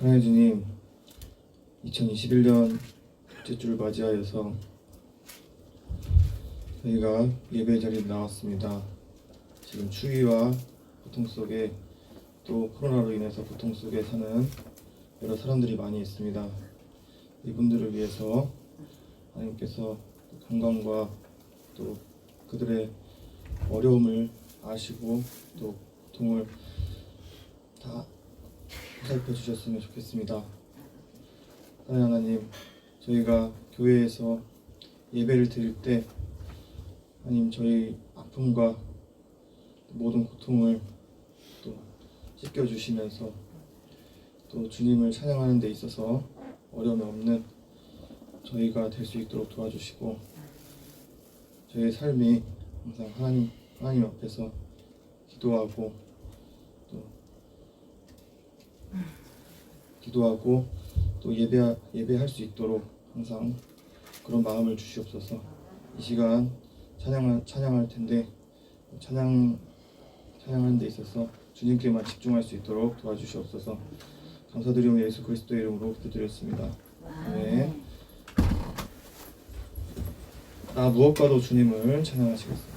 사랑해 주님, 2021년 둘째 주를 맞이하여서 저희가 예배 자리에 나왔습니다. 지금 추위와 고통 속에 또 코로나로 인해서 고통 속에 사는 여러 사람들이 많이 있습니다. 이분들을 위해서 하나님께서 건강과 또 그들의 어려움을 아시고 또 고통을 다 보살펴 주셨으면 좋겠습니다. 사랑하는 하나님, 저희가 교회에서 예배를 드릴 때 하나님, 저희 아픔과 모든 고통을 또 씻겨주시면서 또 주님을 찬양하는 데 있어서 어려움이 없는 저희가 될 수 있도록 도와주시고, 저희의 삶이 항상 하나님 앞에서 기도하고 또 예배할 수 있도록 항상 그런 마음을 주시옵소서. 이 시간 찬양할 텐데 찬양하는 데 있어서 주님께만 집중할 수 있도록 도와주시옵소서. 감사드리며 예수 그리스도의 이름으로 기도드렸습니다. 아멘. 나 무엇과도 주님을 찬양하시겠습니다.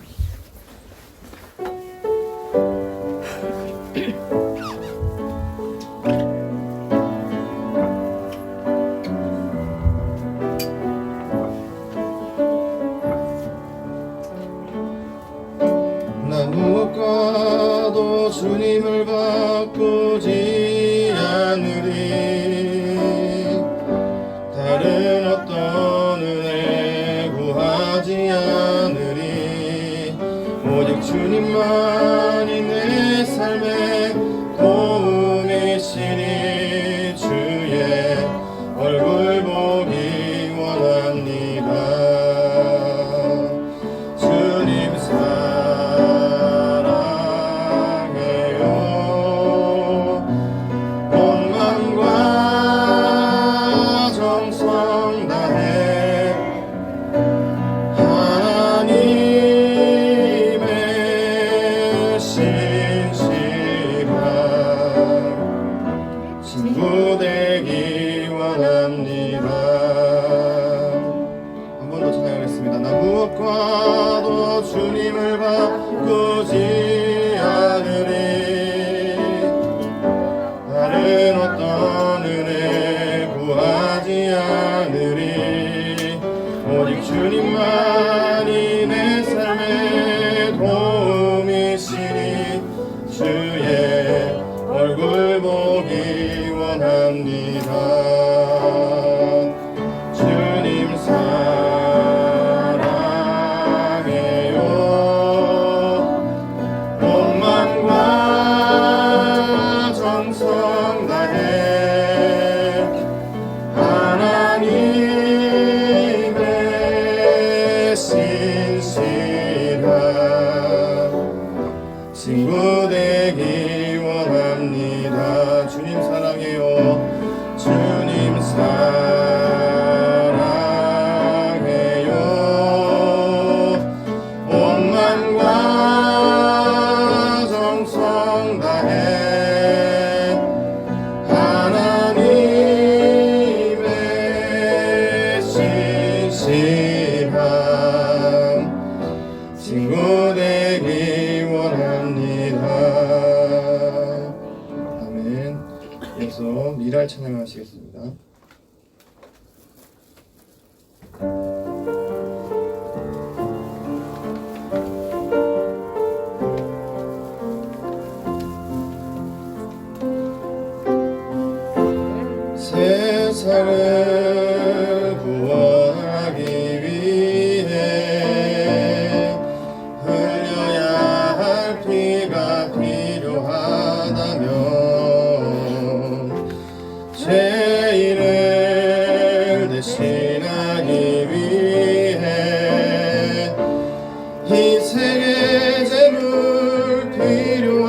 나 무엇과도 주님을 바꾸지 않으리. 다른 어떤 은혜 구하지 않으리. 오직 주님만이 내 삶의 도움이시니 주의 얼굴 보기 원합니다. 주님 사랑해요. 온 마음과 정성 다해 하나님의 신실한 친구 되기 원합니다. 한 번 더 찬양하겠습니다. 나 무엇과도 주님을 바꾸지 않으리. 다른 어떤 은혜 구하지 않으리. 오직 주님만이 내 삶의 도움이시니 주의 얼굴 보기 원합니다. 주님 사랑해요. 온 마음과 정성 다해 하나님의 신실한 친구 되기 원합니다. 주님 사랑해요. 주님 사랑해요. 온 마음과 정성 다해 하나님의 신실한 친구 되기 원합니다. 아멘. 이어서 미랄 찬양하시겠습니다. 세상을 구원하기 위해 흘려야 할 피가 필요하다면 죄인을 대신하기 위해 희생의 제물 필요하시다면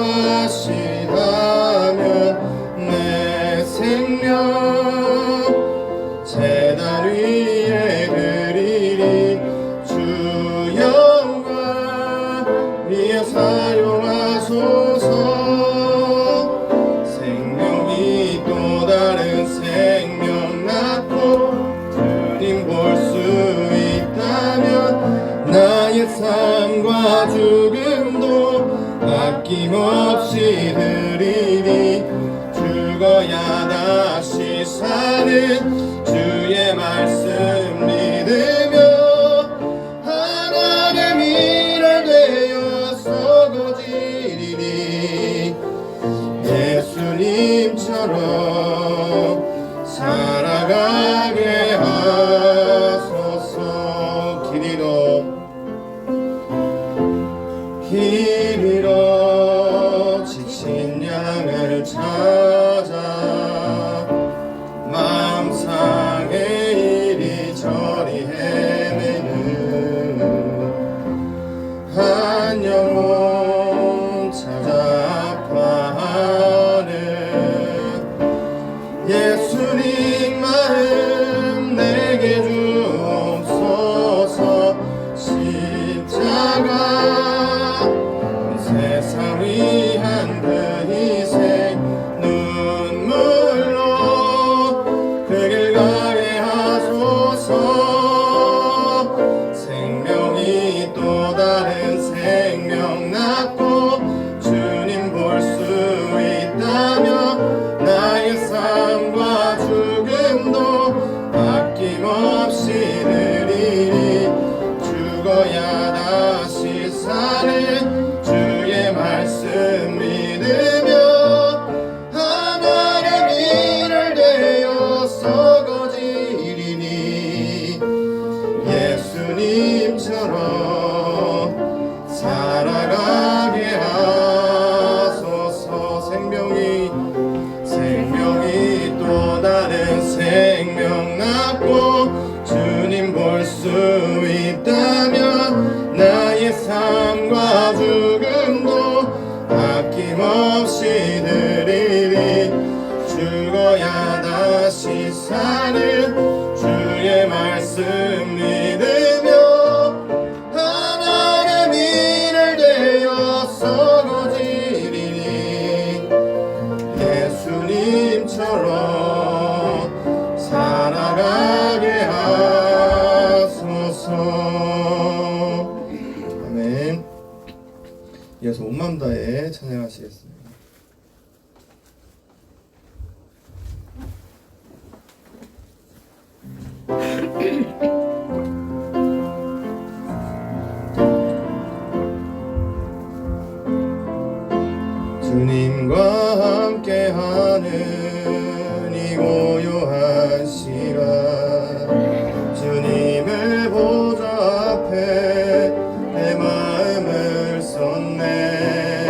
내 생명 제단 위에 드리리. 주 영광 위에 사용하소서. 생명이 또 다른 죽어야 다시 사는 주의 말씀 믿으며 하나님 일을 되어서 거지리니 예수님처럼 살아가게 하소서. 길 잃어 지친 양을 찾아 마음 상해 이리저리 헤매는 한 영혼 찾아 아파하는 예수님 마음 내게 주옵소서. 십자가 세상 위한 그 희생 눈물로 그 길 가게 하소서. 생명이 또 다른 생명 낳고 주님 볼 수 있다며 나의 삶과 죽음도 아낌없이 드리리. 죽어야 다시 사는 주의 말씀 믿으며 하나님 일을 되어서 거지리니 예수님처럼 살아가게 하소서. 생명이 또 다른 생명 낳고 주님 볼 수 있다면 나의 삶과 죽음도 아낌없이 드리리. 죽어야 다시 사는 주의 말씀 믿으며 하나님 일을 되어서 거지리니 예수님처럼 살아가게 하소서. 아멘. 이어서 온 마음 다해 찬양하시겠습니다. 주님과 함께하는 이 고요한 시간 주님의 보좌 앞에 내 마음을 쏟네.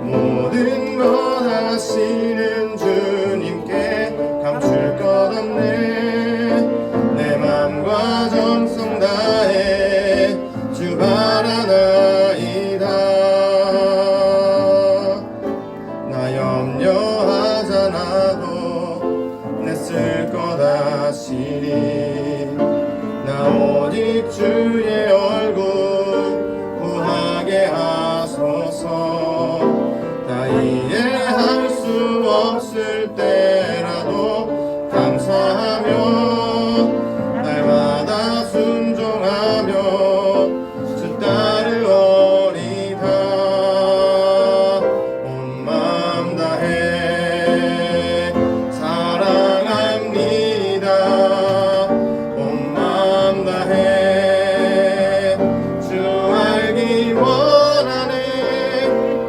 모든 것 아시는 주님께 감출 것 없네. 내 맘과 정성 다해 주 바라나이다. 나 염려하잖아도 내 쓸 것 아시니. 나 오직 주의 얼굴 구하게 하소서. 나 이해할 수 없을 때라도 감사하며 날마다 순종하며 주 따르오리다. 온 마음 다해 사랑합니다. 온 마음 다해 주 알기 원하네.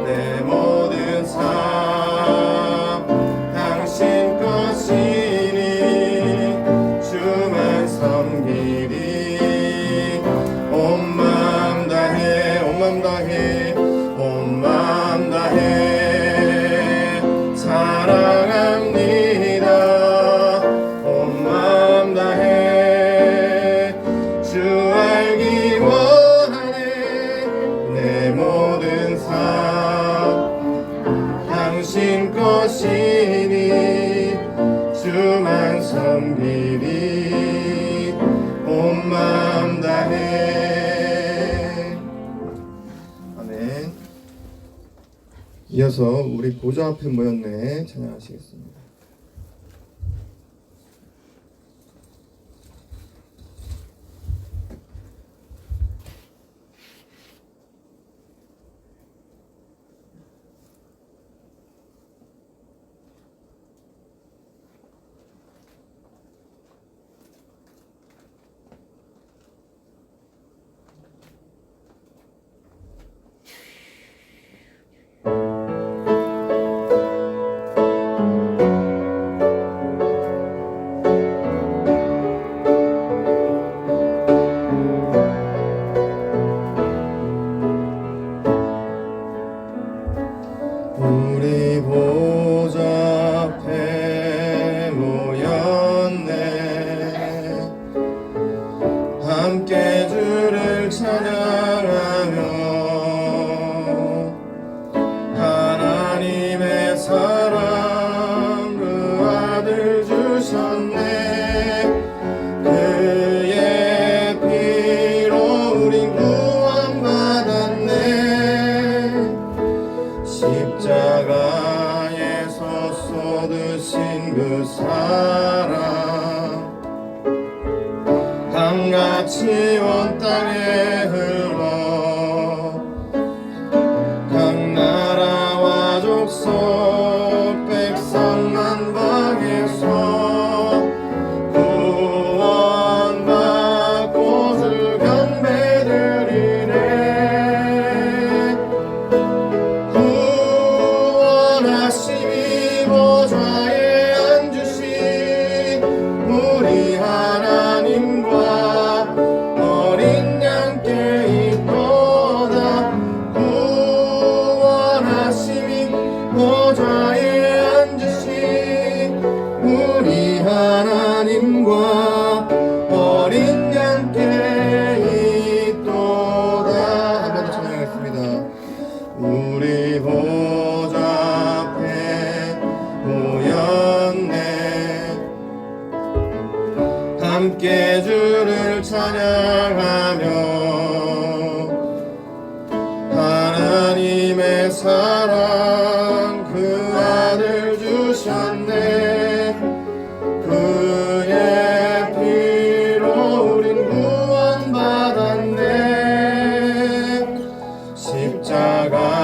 내 모든 삶 당신 것이니 주만 섬기리. 온 마음 다해 온 마음 다해 온 마음 다해 사랑합니다. 온 마음 다해 주 알기 원하네. 내 모든 삶 당신 것이니 주만 섬기리. 온 마음 다해. 아멘. 이어서 우리 보좌 앞에 모였네 찬양하시겠습니다. 그 사랑 강같이 온 땅에 흘러 각 나라와 족속 백성 만방에서 구원받고 주 경배드리네. 구원하심이 보좌에 앉으신 우리 하나님과 어린 양께 있도다. 구원하심이 보좌에 앉으신 우리 하나님과 어린 양께 있도다. 한 번 더 찬양하겠습니다. 우리 보좌 앞에 모였네. 함께 주를 찬양하며 하나님의 사랑 그 아들 주셨네. 그의 피로 우린 구원받았네.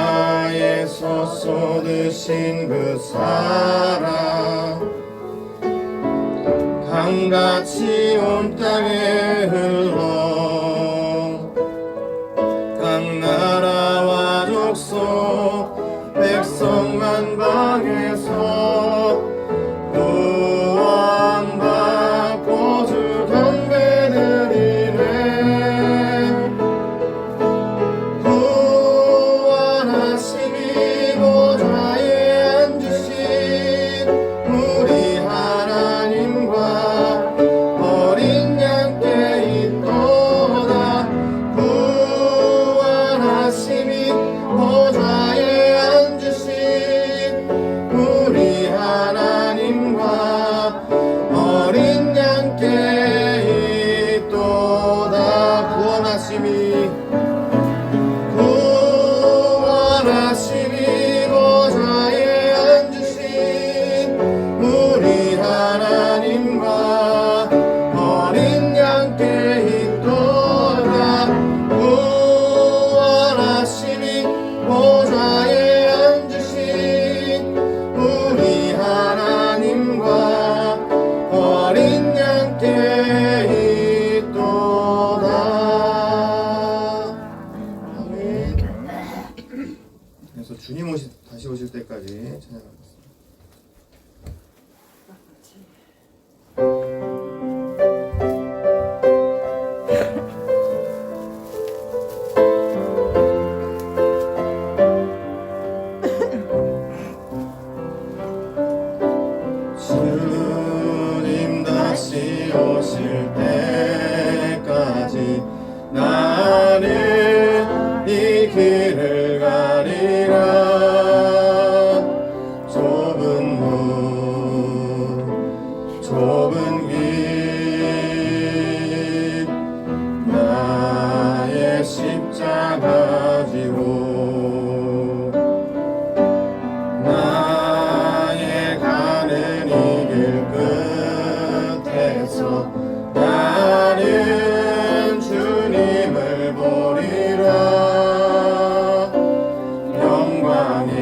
십자가에서 쏟으신 그 사랑 강같이 온 땅에 흘러 각 나라와 족속 백성 만방에서 구원받고 주 경배드리네. 구원하심이 보좌에 앉으신 우리 하나님과 어린 양께 있도다. 구원하심이 보좌에 앉으신 우리 하나님과 어린 양께 있도다. 구원하심이 보좌에 앉으신 우리 하나님과 어린 양께 있도다. 구원하심이 보좌에 앉으신 우리 하나님과 어린 양께 있도다. 아멘. 그래서 주님 다시 오실 때까지 찬양하겠습니다. 주님 다시 오실 때까지 나는 이 길을 가리라. 좁은 문 좁은 길 나의 십자가 지고 나의 가는 이 길 끝에서 나는 주님을 보리라. 영광의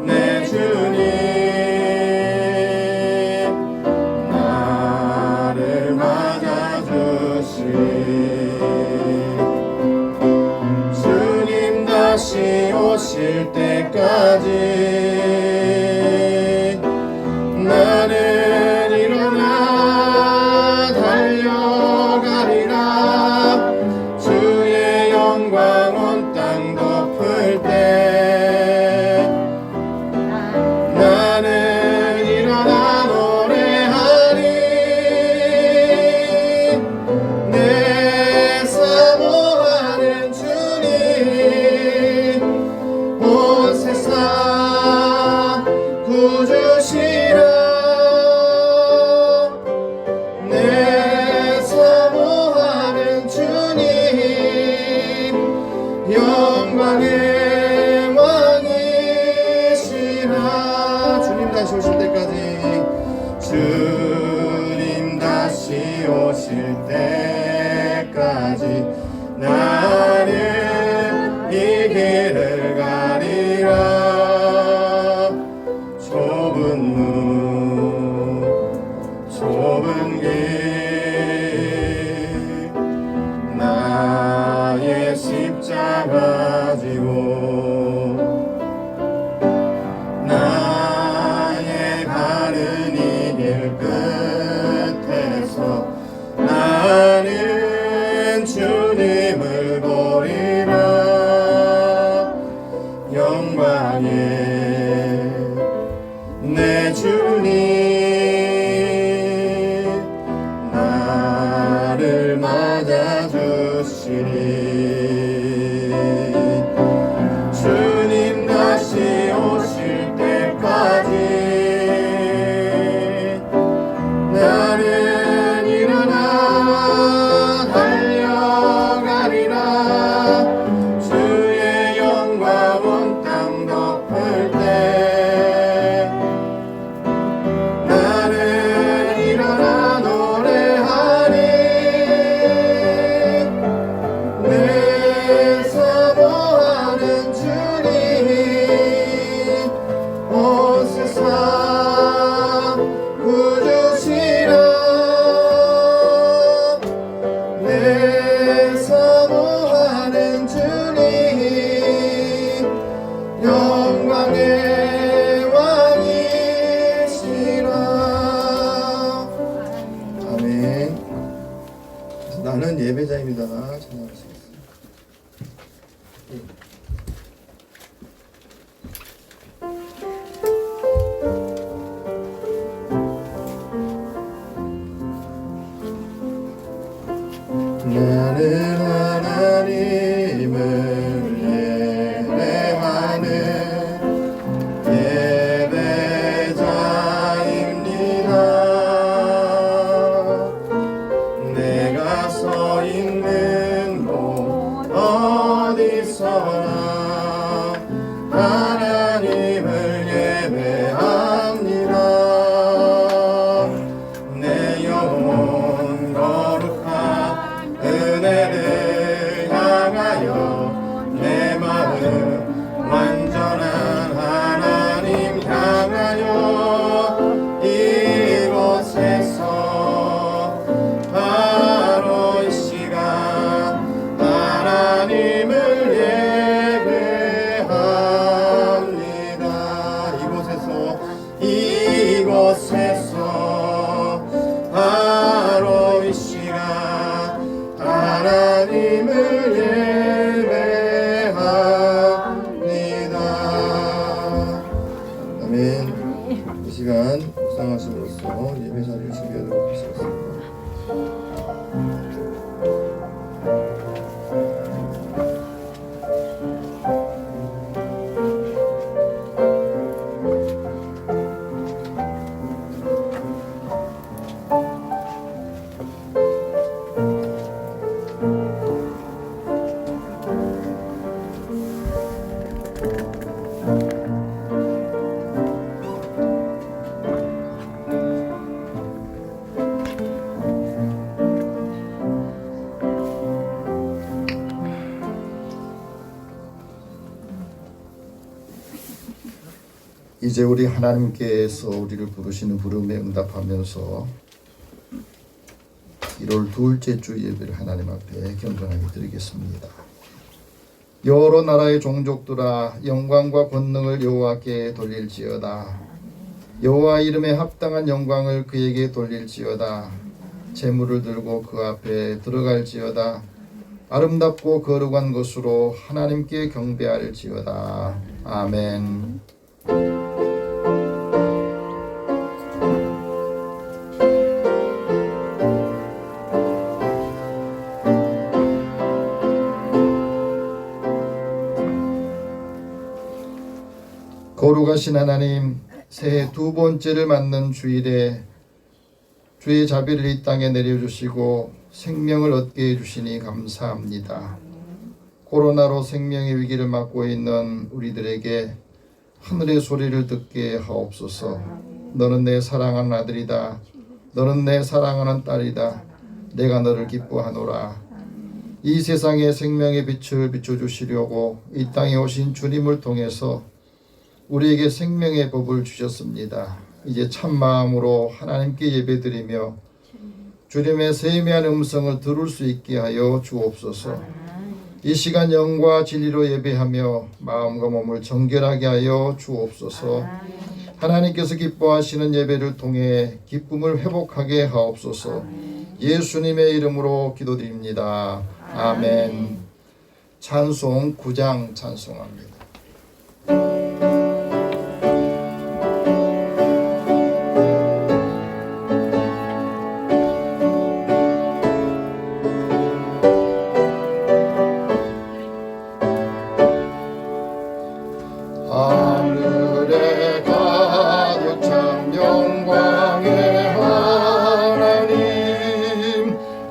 내 주님 나를 맞아주시. 주님 다시 오실 때까지 다시 오실 때까지 주님 다시 오실 때까지 나는 이 길을 가리라 좁은 길 나의 십자가 지고 나의 가는 이 길 끝에서 나는 주님을 보리라 영광의 내 주님 나를 맞아주시리 주님 다시 오실 때까지 나는 일어나 달려가리라 주의 영광 온 땅 덮을 때 나는 일어나 노래하리 내 사모하는 주님 온 세상 구주시라 내 사모하는 주님 영광의 왕이시라 아멘. 나는 예배자입니다. 찬양하시겠습니다. 나는 하나님을 예배하는 예배자입니다. 내가 서 있는 곳 어디서나 하나님을 예배합니다. 내 영혼 거룩한 은혜를 향하여 내 마음 완전한 하나님 향하여 이곳에서 바로 이 시간 하나님을 예배합니다. 이곳에서 바로 이 시간 하나님을 예배합니다. 아멘. 이 시간 묵상하심으로써 예배 자리를 준비하도록 하시겠습니다. 이제 우리 하나님께서 우리를 부르시는 부름에 응답하면서 1월 둘째 주 예배를 하나님 앞에 경건하게 드리겠습니다. 여러 나라의 종족들아 영광과 권능을 여호와께 돌릴지어다. 여호와 이름에 합당한 영광을 그에게 돌릴지어다. 제물을 들고 그 앞에 들어갈지어다. 아름답고 거룩한 것으로 하나님께 경배할지어다. 아멘. 거룩하신 하나님, 새해 두 번째를 맞는 주일에 주의 자비를 이 땅에 내려주시고 생명을 얻게 해주시니 감사합니다. 코로나로 생명의 위기를 맞고 있는 우리들에게 하늘의 소리를 듣게 하옵소서. 너는 내 사랑하는 아들이다. 너는 내 사랑하는 딸이다. 내가 너를 기뻐하노라. 이 세상에 생명의 빛을 비춰주시려고 이 땅에 오신 주님을 통해서 우리에게 생명의 법을 주셨습니다. 이제 참마음으로 하나님께 예배드리며 주님의 세미한 음성을 들을 수 있게 하여 주옵소서. 이 시간 영과 진리로 예배하며 마음과 몸을 정결하게 하여 주옵소서. 하나님께서 기뻐하시는 예배를 통해 기쁨을 회복하게 하옵소서. 예수님의 이름으로 기도드립니다. 아멘. 찬송 9장 찬송합니다. 하늘에 가득 찬 영광의 하나님,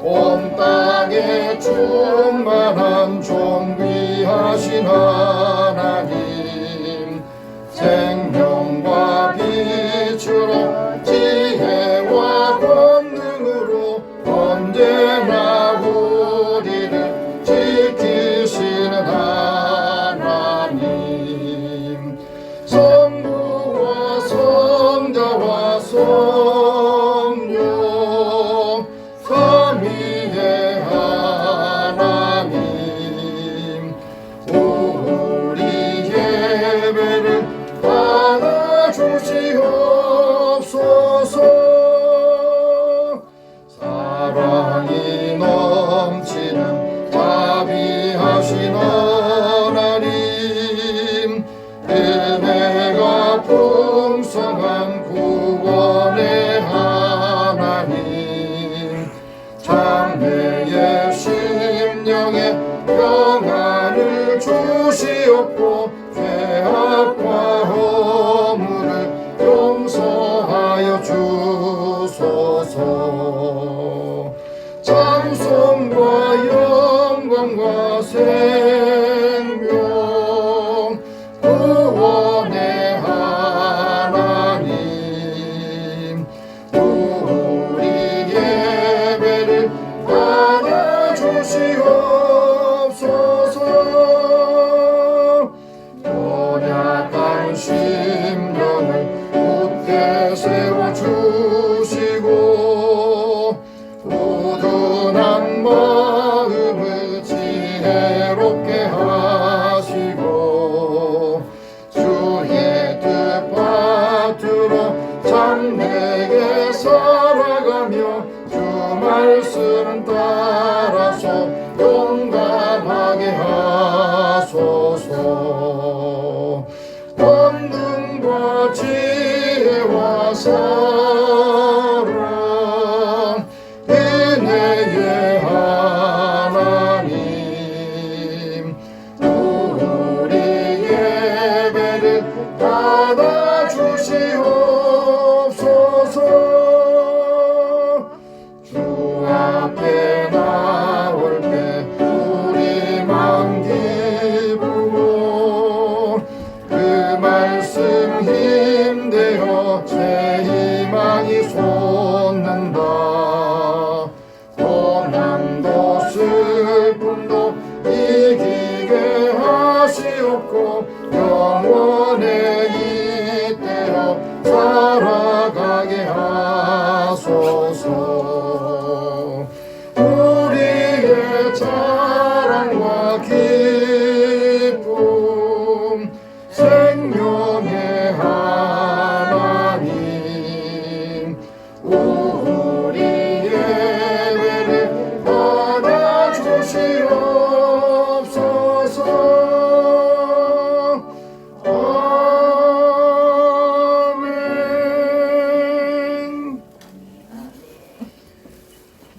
온 땅에 충만한 존귀하신 하나님, 생명과 빛으로 지혜와 권능으로 언제나 우리를 지키시는 하나님, 성부와 성자와 성령 삼위의 하나님, 우리 예배를 받아주시옵소서. 사랑이 넘치는 자비하신 하나님, 은혜가 풍성한 구원의 하나님, 장래의 심령에 평안을 주시옵고 죄악과 허물을 용서하여 주소서. 찬송과 영광과 생명 구원의 하나님, 우리 예배를 받아주시옵소서. 연약한 심령을 굳게 세워주시고 우둔한 마음을 지혜롭게 하시고 주의 뜻 받들어 참되게 살아가며 주 말씀 따라서 용감하게 하소서. 권능과 지혜와 사랑 은혜의 하나님, 우리 예배를 받아주시옵소서. 주 앞에 나올 때 우리 마음 기쁘고 그 말씀 힘되어 제 희망이 솟는다. 고난도 슬픔도 이기게 하시옵고 영원의 이때로 살아가게 하소서. 우리의 자랑과 기쁨 생명의 하나님, 우리 예배를 받아주시옵소서. 아멘.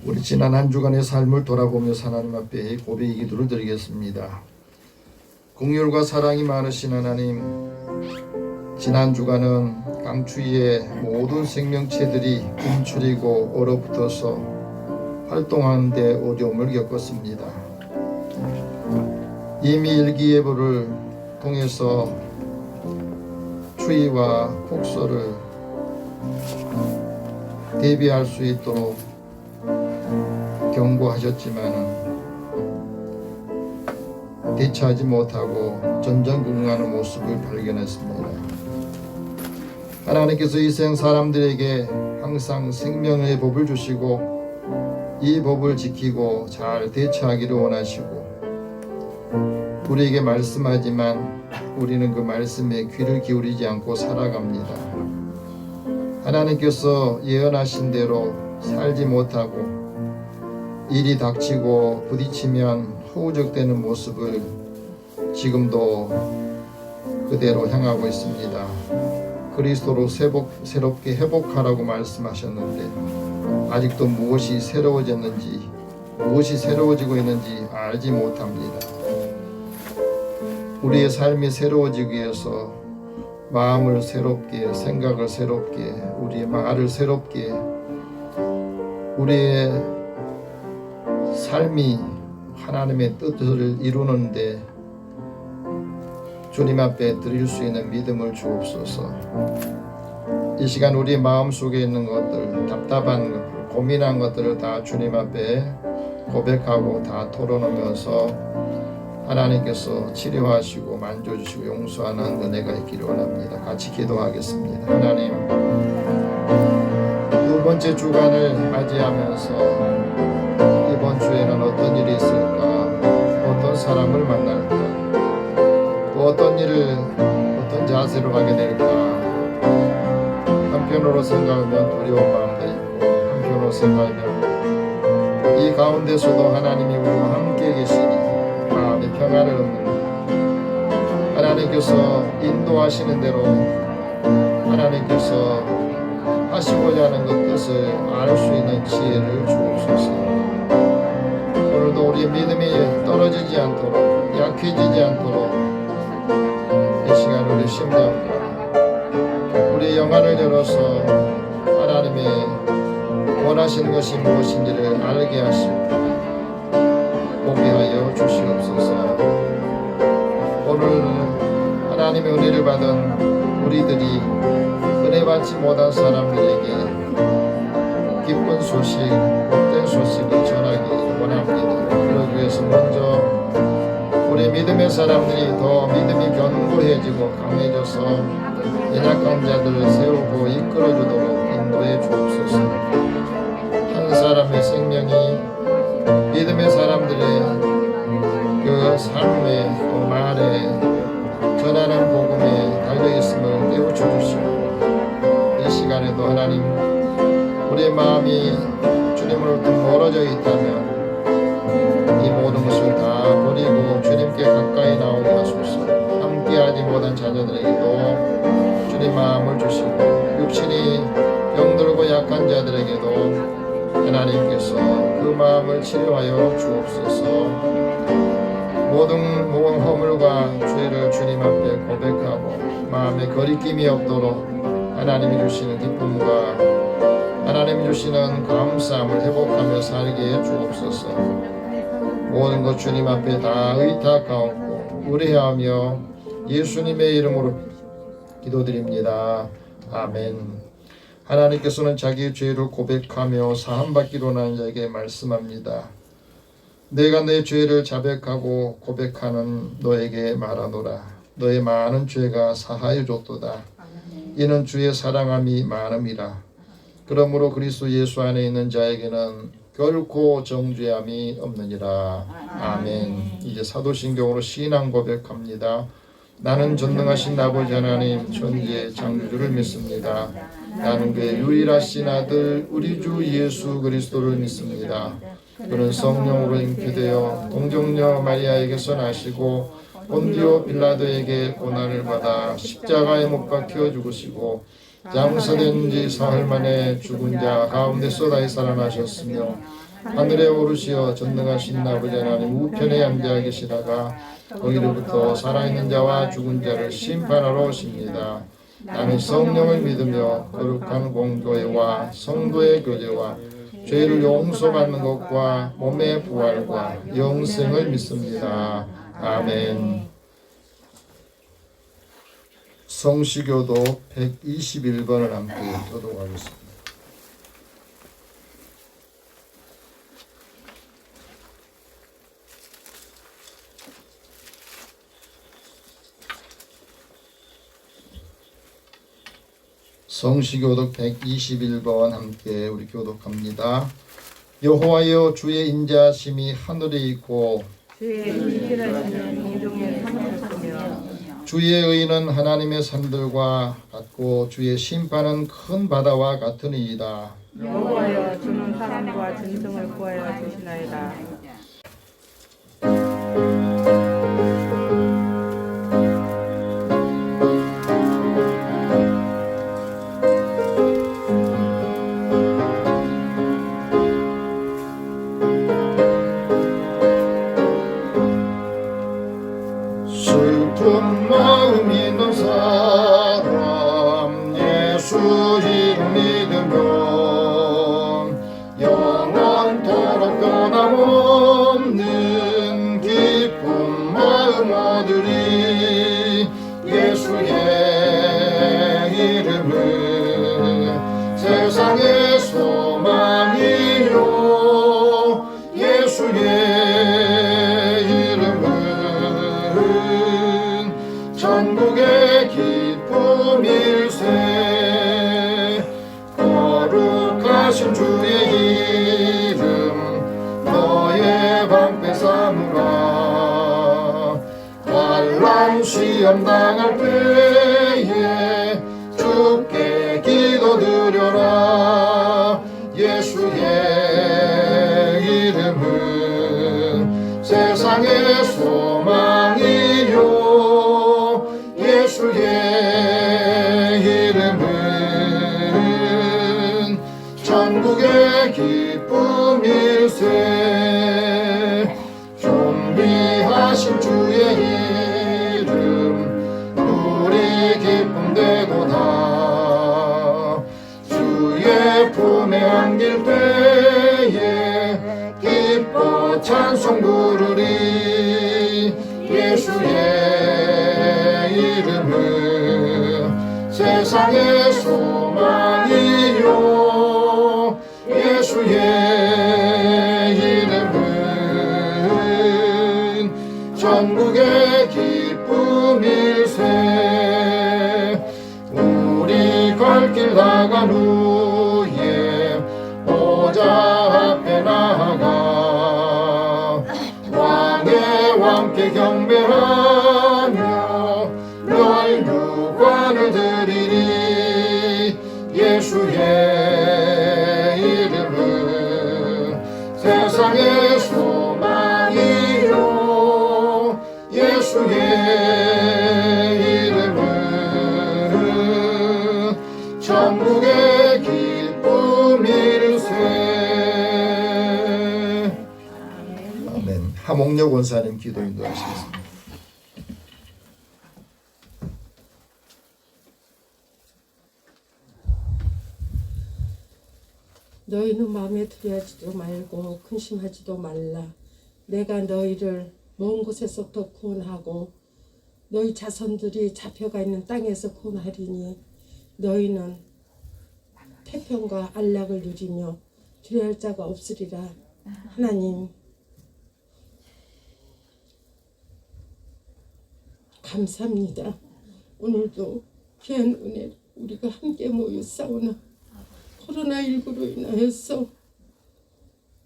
우리 지난 한 주간의 삶을 돌아보며 하나님 앞에 고백의 기도를 드리겠습니다. 긍휼과 사랑이 많으신 하나님, 지난 주간은 강추위에 모든 생명체들이 움츠리고 얼어붙어서 활동하는데 어려움을 겪었습니다. 이미 일기예보를 통해서 추위와 폭소를 대비할 수 있도록 경고하셨지만 대처하지 못하고 전전긍긍하는 모습을 발견했습니다. 하나님께서 이 생 사람들에게 항상 생명의 법을 주시고 이 법을 지키고 잘 대처하기를 원하시고 우리에게 말씀하지만 우리는 그 말씀에 귀를 기울이지 않고 살아갑니다. 하나님께서 예언하신 대로 살지 못하고 일이 닥치고 부딪히면 허우적대는 모습을 지금도 그대로 향하고 있습니다. 그리스도로 새롭게 회복하라고 말씀하셨는데 아직도 무엇이 새로워졌는지 무엇이 새로워지고 있는지 알지 못합니다. 우리의 삶이 새로워지기 위해서 마음을 새롭게, 생각을 새롭게, 우리의 말을 새롭게, 우리의 삶이 하나님의 뜻을 이루는데 주님 앞에 드릴 수 있는 믿음을 주옵소서. 이 시간 우리 마음속에 있는 것들, 답답한 것들, 고민한 것들을 다 주님 앞에 고백하고 다 털어놓으면서 하나님께서 치료하시고 만져주시고 용서하는 은혜가 있기를 원합니다. 같이 기도하겠습니다. 하나님, 두 번째 주간을 맞이하면서 이번 주에는 어떤 일이 있을까? 어떤 사람을 만날까? 또 어떤 일을 어떤 자세로 하게 될까? 한편으로 생각하면 두려운 마음도 있고 한편으로 생각하면 이 가운데서도 하나님이 우리와 함께 계시니 마음의 평안을 얻는 하나님께서 인도하시는 대로 하나님께서 하시고자 하는 것 뜻을 알 수 있는 지혜를 주옵소서. 오늘도 우리의 믿음이 떨어지지 않도록 약해지지 않도록 이 시간 우리 심장과 우리의 영안을 열어서 하나님의 원하시는 것이 무엇인지를 알게 하시고 보게 하여 주시옵소서. 오늘 하나님의 은혜를 받은 우리들이 은혜 받지 못한 사람들에게 기쁜 소식, 복된 소식을 전하기 원합니다. 그러기 위해서 먼저 우리 믿음의 사람들이 더 믿음이 견고해지고 강해져서 연약한 자들을 세우고 이끌어주도록 인도해 주옵소서. 한 사람의 생명이 믿음의 사람들의 그 삶에 또 말에 전하는 복음에 달려있음을 깨우쳐 주시고 이 시간에도 하나님 우리의 마음이 주님으로부터 멀어져 있다면 이 모든 것을 다 버리고 주님께 가까이 나오게 하소서. 함께하지 못한 자녀들에게도 주님 마음을 주시고 육신이 병들고 약한 자들에게도 하나님께서 그 마음을 치료하여 주옵소서. 모든 허물과 죄를 주님 앞에 고백하고 마음에 거리낌이 없도록 하나님이 주시는 기쁨과 하나님이 주시는 감사함을 회복하며 살게 해 주옵소서. 모든 것 주님 앞에 다 의탁하옵고 의뢰하며 예수님의 이름으로 기도드립니다. 아멘. 하나님께서는 자기의 죄를 고백하며 사함받기로 하는 자에게 말씀합니다. 내가 내 죄를 자백하고 고백하는 너에게 말하노라. 너의 많은 죄가 사하여 줬도다. 이는 주의 사랑함이 많음이라. 그러므로 그리스도 예수 안에 있는 자에게는 결코 정죄함이 없느니라. 아멘. 이제 사도신경으로 신앙 고백합니다. 나는 전능하신 아버지 하나님 천지의 창조주를 믿습니다. 나는 그의 유일하신 아들 우리 주 예수 그리스도를 믿습니다. 그는 성령으로 잉태되어 동정녀 마리아에게서 나시고 본디오 빌라도에게 고난을 받아 십자가에 못 박혀 죽으시고 장사된 지 사흘 만에 죽은 자 가운데서 다시 살아나셨으며 하늘에 오르시어 전능하신 아버지 하나님 우편에 앉아 계시다가 거기로부터 살아있는 자와 죽은 자를 심판하러 오십니다. 나는 성령을 믿으며 거룩한 공교회와 성도의 교제와 죄를 용서받는 것과 몸의 부활과 영생을 믿습니다. 아멘. 성시교독 121번을 함께 교독하겠습니다. 성시교독 121번 함께 우리 교독합니다. 여호와여, 주의 인자하심이 하늘에 있고 주의 인실하시는 공중에 삼으셨으며 주의 의는 하나님의 산들과 같고 주의 심판은 큰 바다와 같으니이다. 여호와여, 주는 사람과 짐승을 구하여 주시나이다. 슬픈 마음 있는 사람 예수 이름 믿으면 영원토록 변함없는 기쁜 마음 얻으리. 예수의 이름은 세상의 소망이요 예수의 천국의 기쁨일세. 거룩하신 주의 이름 너의 방패 삼으라. 환난 시험 당할 때에 주께 기도드려라. 예수의 이름은 세상의 소망이요 예수의 이름은 천국의 기쁨일세. 존귀하신 주의 이름 우리 기쁨 되도다. 주의 품에 안길 때에 기뻐 찬송 부르리. 예수의 이름은 세상의 소망이요 예수의 이름은 천국의 기쁨일세. 우리 갈 길 나간 후에 보좌 앞에 나아가 왕의 왕께 경배하며 널 유관을 드리리. 예수의 이름은 세상의 소망이요 예수의 이름은 천국의 기쁨일세. 아멘. 하몽역 원사님 기도 인도하시겠습니다. 너희는 마음에 두려워하지도 말고 근심하지도 말라. 내가 너희를 먼 곳에서부터 구원하고 너희 자손들이 잡혀가 있는 땅에서 구원하리니 너희는 태평과 안락을 누리며 두려워할 자가 없으리라. 하나님, 감사합니다. 오늘도 귀한 은혜 우리가 함께 모여 싸우나 코로나19로 인하여서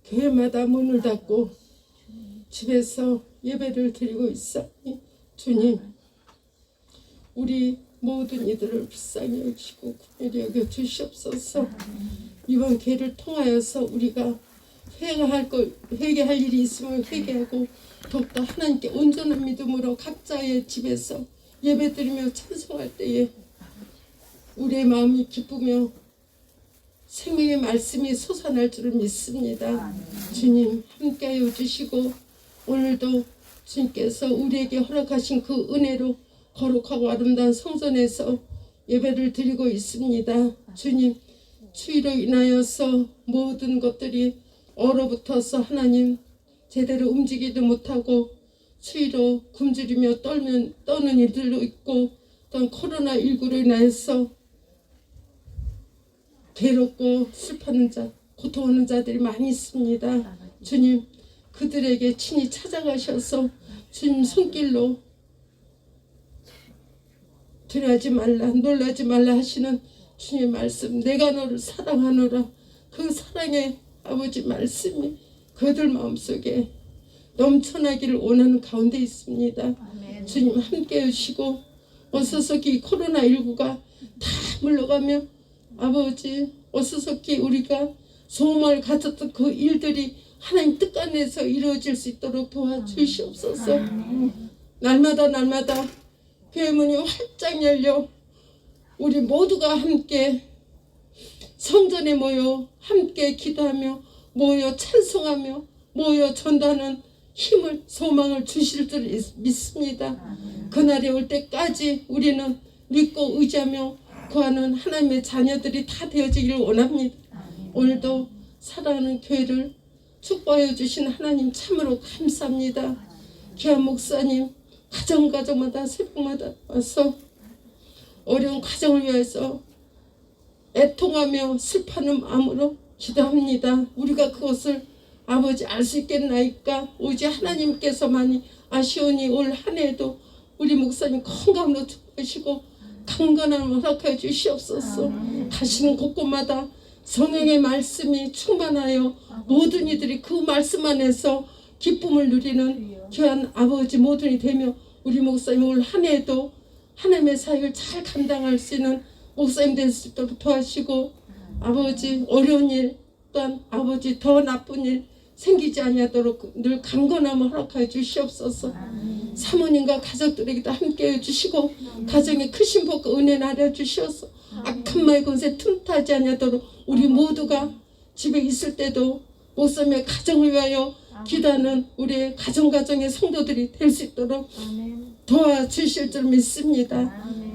교회마다 문을 닫고 집에서 예배를 드리고 있사니 주님, 우리 모든 이들을 불쌍히 여기시고 긍휼히 여겨 주시옵소서. 이번 기회를 통하여서 우리가 회개할 일이 있으면 회개하고 더욱더 하나님께 온전한 믿음으로 각자의 집에서 예배드리며 찬송할 때에 우리의 마음이 기쁘며 생명의 말씀이 솟아날 줄을 믿습니다. 주님 함께하여 주시고 오늘도 주님께서 우리에게 허락하신 그 은혜로 거룩하고 아름다운 성전에서 예배를 드리고 있습니다. 주님, 추위로 인하여서 모든 것들이 얼어붙어서 하나님 제대로 움직이도 못하고 추위로 굶주리며 떠는 이들도 있고 또한 코로나19로 인해서 괴롭고 슬퍼하는 자, 고통하는 자들이 많이 있습니다. 주님, 그들에게 친히 찾아가셔서 주님 손길로 두려워하지 말라, 놀라지 말라 하시는 주님의 말씀, 내가 너를 사랑하노라, 그 사랑의 아버지 말씀이 그들 마음속에 넘쳐나기를 원하는 가운데 있습니다. 주님 함께 해주시고 어서서기 코로나19가 다 물러가며 아버지 어서서기 우리가 소망을 가졌던 그 일들이 하나님 뜻 안에서 이루어질 수 있도록 도와주시옵소서. 날마다 교회 문이 활짝 열려 우리 모두가 함께 성전에 모여 함께 기도하며 모여 찬송하며 모여 전도하는 힘을 소망을 주실 줄 믿습니다. 그날이 올 때까지 우리는 믿고 의지하며 구하는 하나님의 자녀들이 다 되어지기를 원합니다. 오늘도 사랑하는 교회를 축복해 주신 하나님 참으로 감사합니다. 귀한 목사님 가정마다 새벽마다 와서 어려운 가정을 위해서 애통하며 슬퍼하는 마음으로 기도합니다. 우리가 그것을 아버지 알 수 있겠나이까? 오직 하나님께서만이 아시오니 올 한 해도 우리 목사님 건강으로 축복하시고 강건함을 허락해 주시옵소서. 가시는 곳곳마다 성령의 말씀이 충만하여 모든 이들이 그 말씀 안에서 기쁨을 누리는 귀한 아버지 모든이 되며 우리 목사님 올 한 해도 하나님의 사역을 잘 감당할 수 있는 목사님 될 수 있도록 도와주시고 아버지 어려운 일 또한 아버지 더 나쁜 일 생기지 아니하도록 늘 강건함을 허락하여 주시옵소서. 사모님과 가족들에게도 함께해 주시고 가정에 크신 복과 은혜 나려 주시옵소서. 악한 마의 권세 틈타지 아니하도록 우리 모두가 집에 있을 때도 목사님의 가정을 위하여 기도하는 우리의 가정의 성도들이 될 수 있도록 도와주실 줄 믿습니다.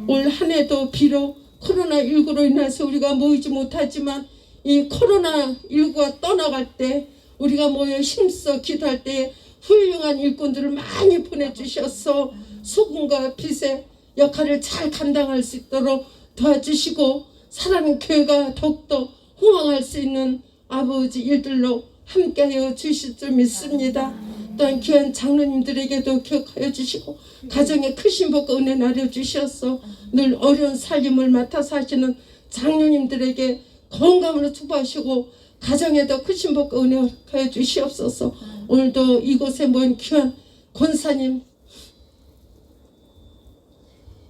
올 한 해도 비록 코로나19로 인해서 우리가 모이지 못하지만 이 코로나19가 떠나갈 때 우리가 모여 힘써 기도할 때 훌륭한 일꾼들을 많이 보내주셔서 소금과 빛의 역할을 잘 감당할 수 있도록 도와주시고 사랑하는 교회가 더욱더 흥황할 수 있는 아버지 일들로 함께하여 주실 줄 믿습니다. 또한 귀한 장로님들에게도 기억하여 주시고 가정에 크신 복과 은혜 나려 주셔서 늘 어려운 살림을 맡아서 하시는 장로님들에게 건강으로 축복하시고 가정에도 크신 복과 은혜 허락하여 주시옵소서. 오늘도 이곳에 모인 귀한 권사님,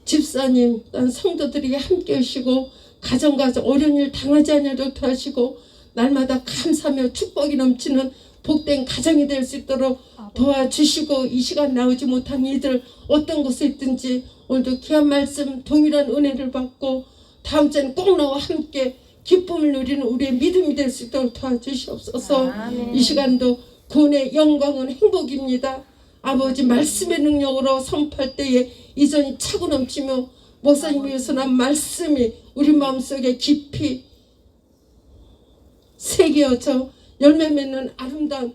집사님, 또한 성도들에게 함께 하시고 가정과 어려운 일 당하지 않도록 도와주시고 날마다 감사하며 축복이 넘치는 복된 가정이 될 수 있도록 도와주시고 이 시간 나오지 못한 이들 어떤 곳에 있든지 오늘도 귀한 말씀 동일한 은혜를 받고 다음 주에는 꼭 나와 함께 기쁨을 누리는 우리의 믿음이 될 수 있도록 도와주시옵소서. 이 시간도 구원의 영광은 행복입니다. 아버지 말씀의 능력으로 선포할 때에 이전이 차고 넘치며 목사님 위해서 난 말씀이 우리 마음속에 깊이 새겨져 열매 맺는 아름다운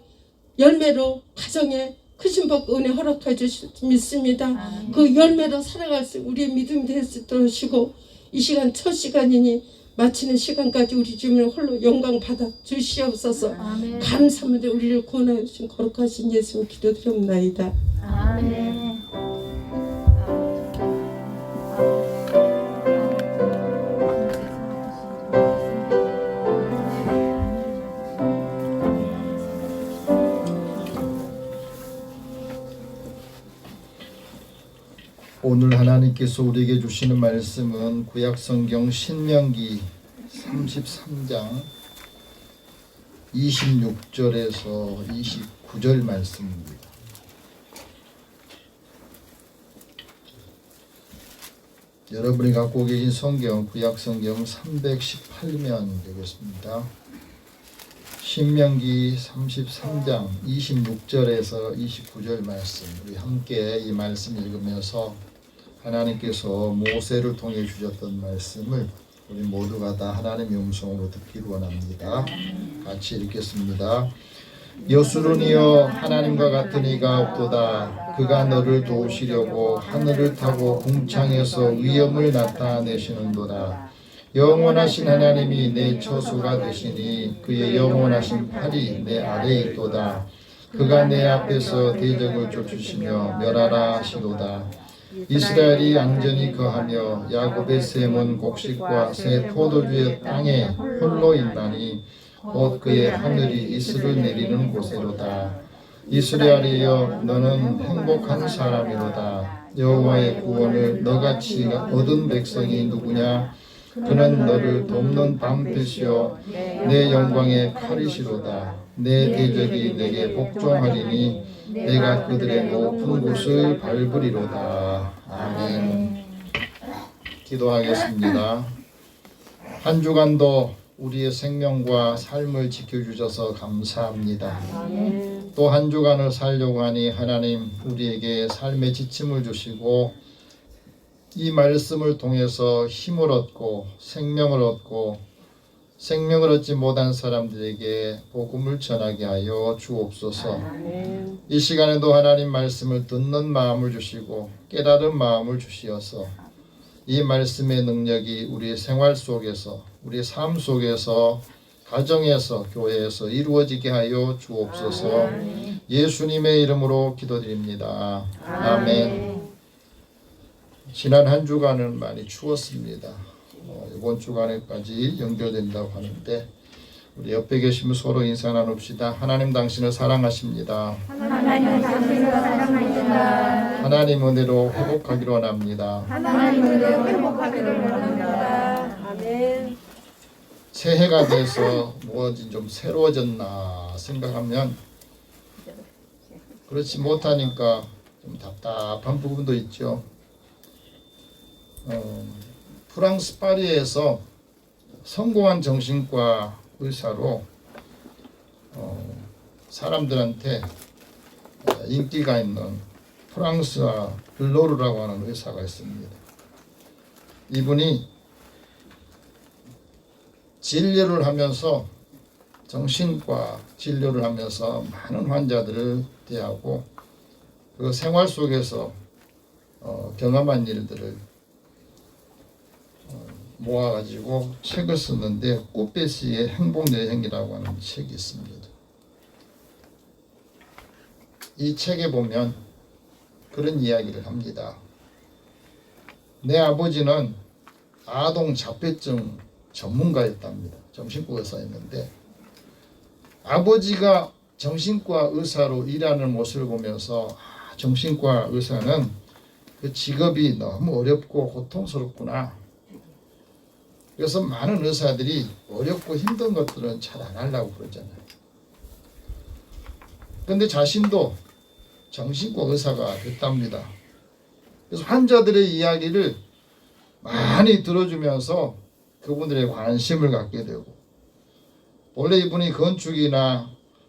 열매로 가정에 크신 복 은혜 허락해 주실 줄 믿습니다. 그 열매로 살아갈 수 우리의 믿음이 될 수 있도록 하시고 이 시간 첫 시간이니 마치는 시간까지 우리 주님을 홀로 영광 받아 주시옵소서. 감사합니다. 우리를 구원하여 주신 거룩하신 예수님 기도드립나이다. 아멘. 오늘 하나님께서 우리에게 주시는 말씀은 구약성경 신명기 33장 26절에서 29절 말씀입니다. 여러분이 갖고 계신 성경 구약성경 318면 되겠습니다. 신명기 33장 26절에서 29절 말씀, 우리 함께 이 말씀 읽으면서 하나님께서 모세를 통해 주셨던 말씀을 우리 모두가 다 하나님의 음성으로 듣기를 원합니다. 같이 읽겠습니다. 여수론이여 하나님과 같은 이가 없도다. 그가 너를 도우시려고 하늘을 타고 궁창에서 위엄을 나타내시는도다. 영원하신 하나님이 내 처소가 되시니 그의 영원하신 팔이 내 아래에 있도다. 그가 내 앞에서 대적을 쫓으시며 멸하라 하시도다. 이스라엘이 얌전히 거하며 야곱의 샘은 곡식과 새 포도주의 땅에 홀로 있나니 곧 그의 하늘이 이슬을 내리는 곳이로다. 이스라엘이여 너는 행복한 사람이로다. 여호와의 구원을 너같이 얻은 백성이 누구냐? 그는 너를 돕는 방패시요 내 영광의 칼이시로다. 내 대적이 내게 복종하리니 내가 그들의 높은 곳을 밟으리로다. 아멘. 기도하겠습니다. 한 주간도 우리의 생명과 삶을 지켜주셔서 감사합니다. 또 한 주간을 살려고 하니 하나님 우리에게 삶의 지침을 주시고 이 말씀을 통해서 힘을 얻고 생명을 얻지 못한 사람들에게 복음을 전하게 하여 주옵소서. 이 시간에도 하나님 말씀을 듣는 마음을 주시고 깨달은 마음을 주시어서 이 말씀의 능력이 우리 생활 속에서 우리 삶 속에서 가정에서 교회에서 이루어지게 하여 주옵소서. 예수님의 이름으로 기도드립니다. 아멘. 지난 한 주간은 많이 추웠습니다. 이번 주간에까지 연결된다고 하는데 우리 옆에 계시면 서로 인사 나눕시다. 하나님 당신을 사랑하십니다. 하나님 당신을 사랑하십니다. 하나님 은혜로 회복하기를 원합니다. 하나님 은혜로 회복하기를 원합니다. 아멘. 새해가 돼서 뭐지 좀 새로워졌나 생각하면 그렇지 못하니까 좀 답답한 부분도 있죠. 프랑스 파리에서 성공한 정신과 의사로 사람들한테 인기가 있는 프랑스와 블로르라고 하는 의사가 있습니다. 이분이 진료를 하면서 정신과 진료를 하면서 많은 환자들을 대하고 그 생활 속에서 경험한 일들을 모아가지고 책을 썼는데 꾸페시의 행복여행이라고 하는 책이 있습니다. 이 책에 보면 그런 이야기를 합니다. 내 아버지는 아동 자폐증 전문가였답니다. 정신과 의사였는데 아버지가 정신과 의사로 일하는 모습을 보면서 정신과 의사는 그 직업이 너무 어렵고 고통스럽구나. 그래서 많은 의사들이 어렵고 힘든 것들은 잘 안 하려고 그러잖아요. 그런데 자신도 정신과 의사가 됐답니다. 그래서 환자들의 이야기를 많이 들어주면서 그분들의 관심을 갖게 되고 원래 이분이 건축이나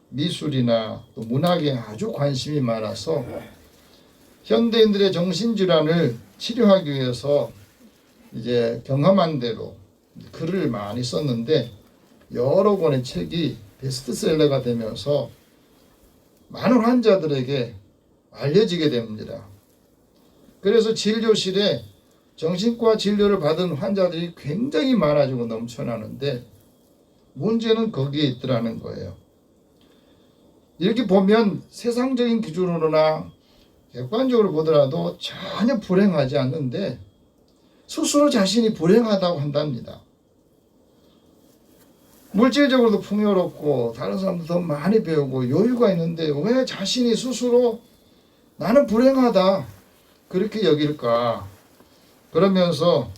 미술이나 또 문학에 아주 관심이 많아서 현대인들의 정신질환을 치료하기 위해서 이제 경험한 대로 글을 많이 썼는데 여러 권의 책이 베스트셀러가 되면서 많은 환자들에게 알려지게 됩니다. 그래서 진료실에 정신과 진료를 받은 환자들이 굉장히 많아지고 넘쳐나는데 문제는 거기에 있더라는 거예요. 이렇게 보면 세상적인 기준으로나 객관적으로 보더라도 전혀 불행하지 않는데 스스로 자신이 불행하다고 한답니다. 물질적으로도 풍요롭고 다른 사람도 더 많이 배우고 여유가 있는데 왜 자신이 스스로 나는 불행하다 그렇게 여길까? 그러면서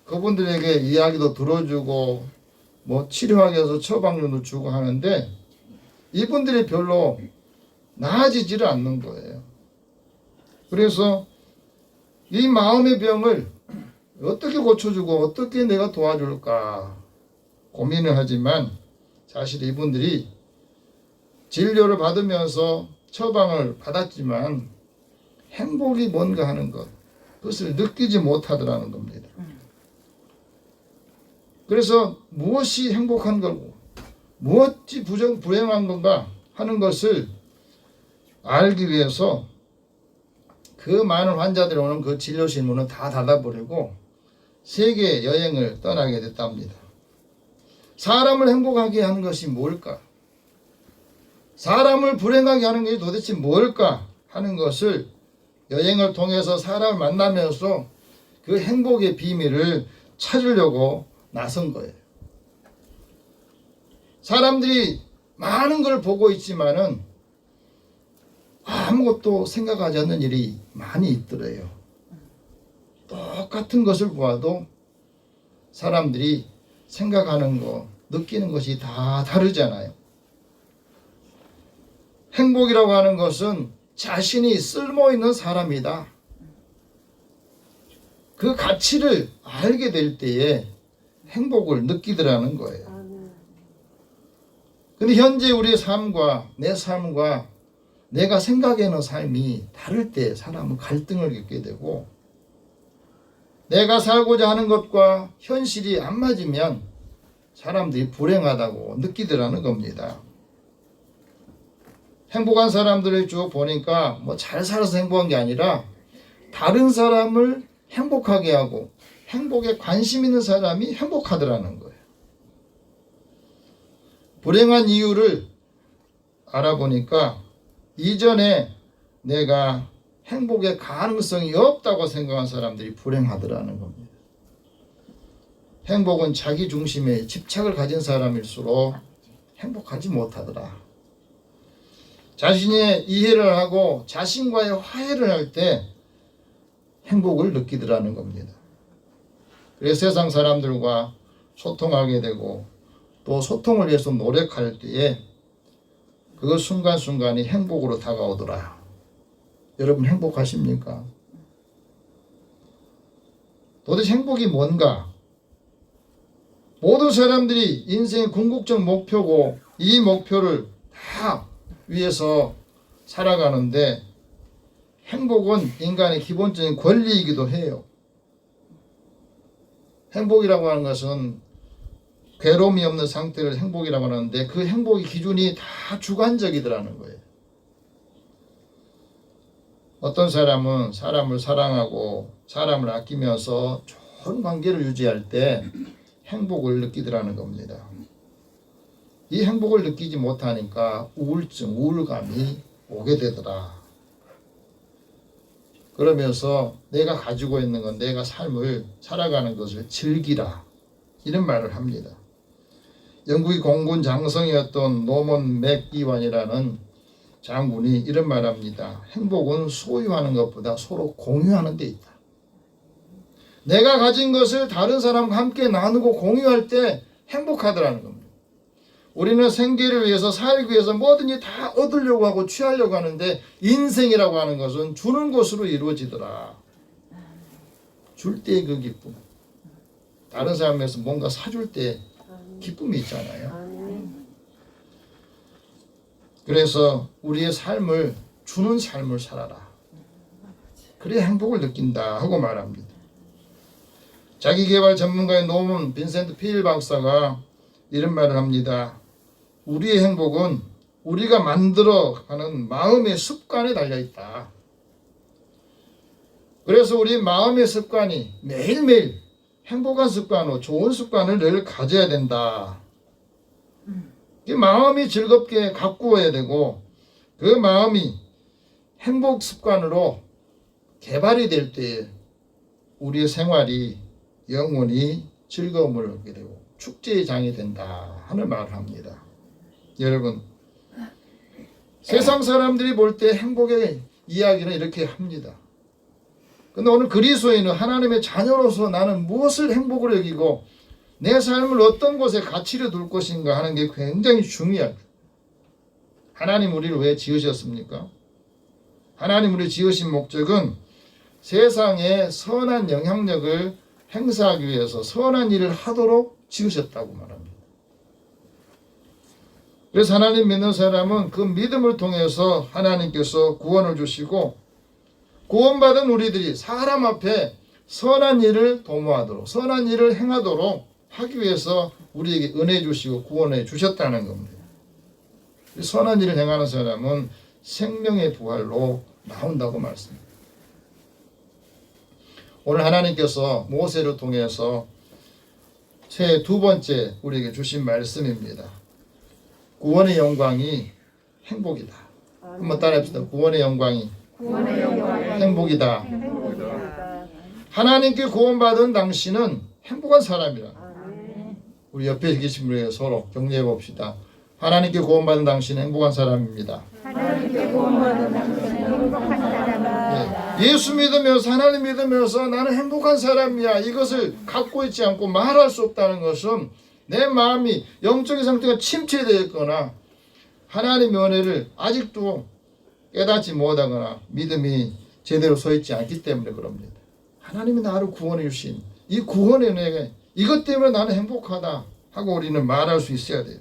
그분들에게 이야기도 들어주고 뭐 치료하기 위해서 처방전도 주고 하는데 이분들이 별로 나아지지를 않는 거예요. 그래서 이 마음의 병을 어떻게 고쳐주고 어떻게 내가 도와줄까 고민을 하지만 사실 이분들이 진료를 받으면서 처방을 받았지만 행복이 뭔가 하는 것 그것을 느끼지 못하더라는 겁니다. 그래서 무엇이 행복한 거고 무엇이 불행한 건가 하는 것을 알기 위해서 그 많은 환자들이 오는 그 진료실 문은 다 닫아버리고 세계 여행을 떠나게 됐답니다. 사람을 행복하게 하는 것이 뭘까? 사람을 불행하게 하는 것이 도대체 뭘까 하는 것을 여행을 통해서 사람을 만나면서 그 행복의 비밀을 찾으려고 나선 거예요. 사람들이 많은 걸 보고 있지만은 아무것도 생각하지 않는 일이 많이 있더래요. 똑같은 것을 보아도 사람들이 생각하는 거, 느끼는 것이 다 다르잖아요. 행복이라고 하는 것은 자신이 쓸모있는 사람이다. 그 가치를 알게 될 때에 행복을 느끼더라는 거예요. 근데 현재 우리의 삶과 내 삶과 내가 생각하는 삶이 다를 때 사람은 갈등을 겪게 되고, 내가 살고자 하는 것과 현실이 안 맞으면 사람들이 불행하다고 느끼더라는 겁니다. 행복한 사람들을 쭉 보니까 뭐 잘 살아서 행복한 게 아니라 다른 사람을 행복하게 하고 행복에 관심 있는 사람이 행복하더라는 거예요. 불행한 이유를 알아보니까 이전에 내가 행복의 가능성이 없다고 생각한 사람들이 불행하더라는 겁니다. 행복은 자기 중심에 집착을 가진 사람일수록 행복하지 못하더라. 자신의 이해를 하고 자신과의 화해를 할 때 행복을 느끼더라는 겁니다. 그래서 세상 사람들과 소통하게 되고 또 소통을 위해서 노력할 때에 그 순간순간이 행복으로 다가오더라. 여러분 행복하십니까? 도대체 행복이 뭔가? 모든 사람들이 인생의 궁극적 목표고 이 목표를 다 위해서 살아가는데 행복은 인간의 기본적인 권리이기도 해요. 행복이라고 하는 것은 괴로움이 없는 상태를 행복이라고 하는데 그 행복의 기준이 다 주관적이더라는 거예요. 어떤 사람은 사람을 사랑하고 사람을 아끼면서 좋은 관계를 유지할 때 행복을 느끼더라는 겁니다. 이 행복을 느끼지 못하니까 우울증, 우울감이 오게 되더라. 그러면서 내가 가지고 있는 건 내가 삶을 살아가는 것을 즐기라. 이런 말을 합니다. 영국의 공군 장성이었던 노먼 맥이완이라는 장군이 이런 말을 합니다. 행복은 소유하는 것보다 서로 공유하는 데 있다. 내가 가진 것을 다른 사람과 함께 나누고 공유할 때 행복하더라는 겁니다. 우리는 생계를 위해서 살기 위해서 뭐든지 다 얻으려고 하고 취하려고 하는데 인생이라고 하는 것은 주는 것으로 이루어지더라. 줄 때의 그 기쁨. 다른 사람에서 뭔가 사줄 때 기쁨이 있잖아요. 그래서 우리의 삶을 주는 삶을 살아라. 그래야 행복을 느낀다 하고 말합니다. 자기개발 전문가의 노먼 빈센트 필 박사가 이런 말을 합니다. 우리의 행복은 우리가 만들어가는 마음의 습관에 달려있다. 그래서 우리 마음의 습관이 매일매일 행복한 습관으로 좋은 습관을 늘 가져야 된다. 이 마음이 즐겁게 가꾸어야 되고 그 마음이 행복 습관으로 개발이 될 때 우리의 생활이 영원히 즐거움을 얻게 되고 축제의 장이 된다 하는 말을 합니다. 여러분, 세상 사람들이 볼 때 행복의 이야기는 이렇게 합니다. 근데 오늘 그리스도인은 하나님의 자녀로서 나는 무엇을 행복으로 여기고 내 삶을 어떤 곳에 가치를 둘 것인가 하는 게 굉장히 중요합니다. 하나님 우리를 왜 지으셨습니까? 하나님 우리를 지으신 목적은 세상에 선한 영향력을 행사하기 위해서 선한 일을 하도록 지으셨다고 말합니다. 그래서 하나님 믿는 사람은 그 믿음을 통해서 하나님께서 구원을 주시고 구원받은 우리들이 사람 앞에 선한 일을 도모하도록 선한 일을 행하도록 하기 위해서 우리에게 은혜 주시고 구원해 주셨다는 겁니다. 선한 일을 행하는 사람은 생명의 부활로 나온다고 말씀합니다. 오늘 하나님께서 모세를 통해서 새 두 번째 우리에게 주신 말씀입니다. 구원의 영광이 행복이다. 한번 따라합시다. 구원의 영광이 행복이다. 하나님께 구원받은 당신은 행복한 사람이라. 우리 옆에 계신 분에게 서로 격려해 봅시다. 하나님께 구원받은 당신은 행복한 사람입니다. 하나님께 구원받은 당신은 행복한 사람이다. 예수 믿으면서 하나님 믿으면서 나는 행복한 사람이야. 이것을 갖고 있지 않고 말할 수 없다는 것은 내 마음이 영적인 상태가 침체되어 있거나 하나님의 은혜를 아직도 깨닫지 못하거나 믿음이 제대로 서 있지 않기 때문에 그럽니다. 하나님이 나를 구원해 주신 이 구원의 은혜, 이것 때문에 나는 행복하다 하고 우리는 말할 수 있어야 돼요.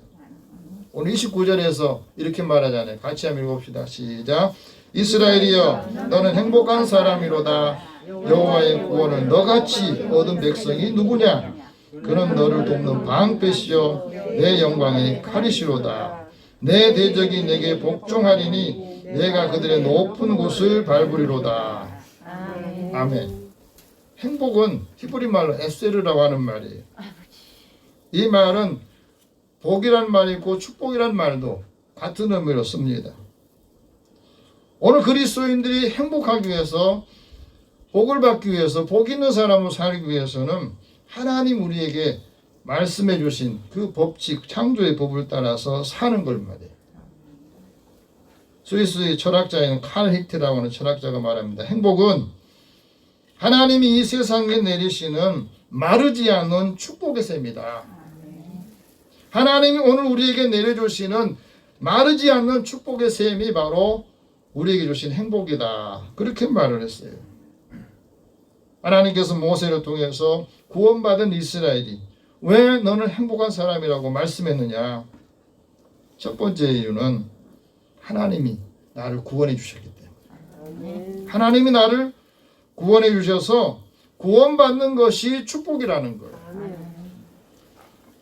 오늘 29절에서 이렇게 말하잖아요. 같이 한번 읽어봅시다. 시작. 이스라엘이여 너는 행복한 사람이로다. 여호와의 구원을 너같이 얻은 백성이 누구냐? 그는 너를 돕는 방패시요 내 영광의 칼이시로다. 내 대적이 내게 복종하리니 내가 그들의 높은 곳을 밟으리로다. 아멘. 행복은 히브리 말로 에세르라고 하는 말이에요. 이 말은 복이란 말이 있고 축복이란 말도 같은 의미로 씁니다. 오늘 그리스도인들이 행복하기 위해서, 복을 받기 위해서, 복 있는 사람으로 살기 위해서는 하나님 우리에게 말씀해 주신 그 법칙, 창조의 법을 따라서 사는 걸 말이에요. 스위스의 철학자인 칼 히트라고 하는 철학자가 말합니다. 행복은 하나님이 이 세상에 내리시는 마르지 않는 축복의 셈이다. 하나님이 오늘 우리에게 내려주시는 마르지 않는 축복의 셈이 바로 우리에게 주신 행복이다. 그렇게 말을 했어요. 하나님께서 모세를 통해서 구원받은 이스라엘이 왜 너는 행복한 사람이라고 말씀했느냐? 첫 번째 이유는 하나님이 나를 구원해 주셨기 때문에. 하나님이 나를 구원해 주셔서 구원받는 것이 축복이라는 거예요.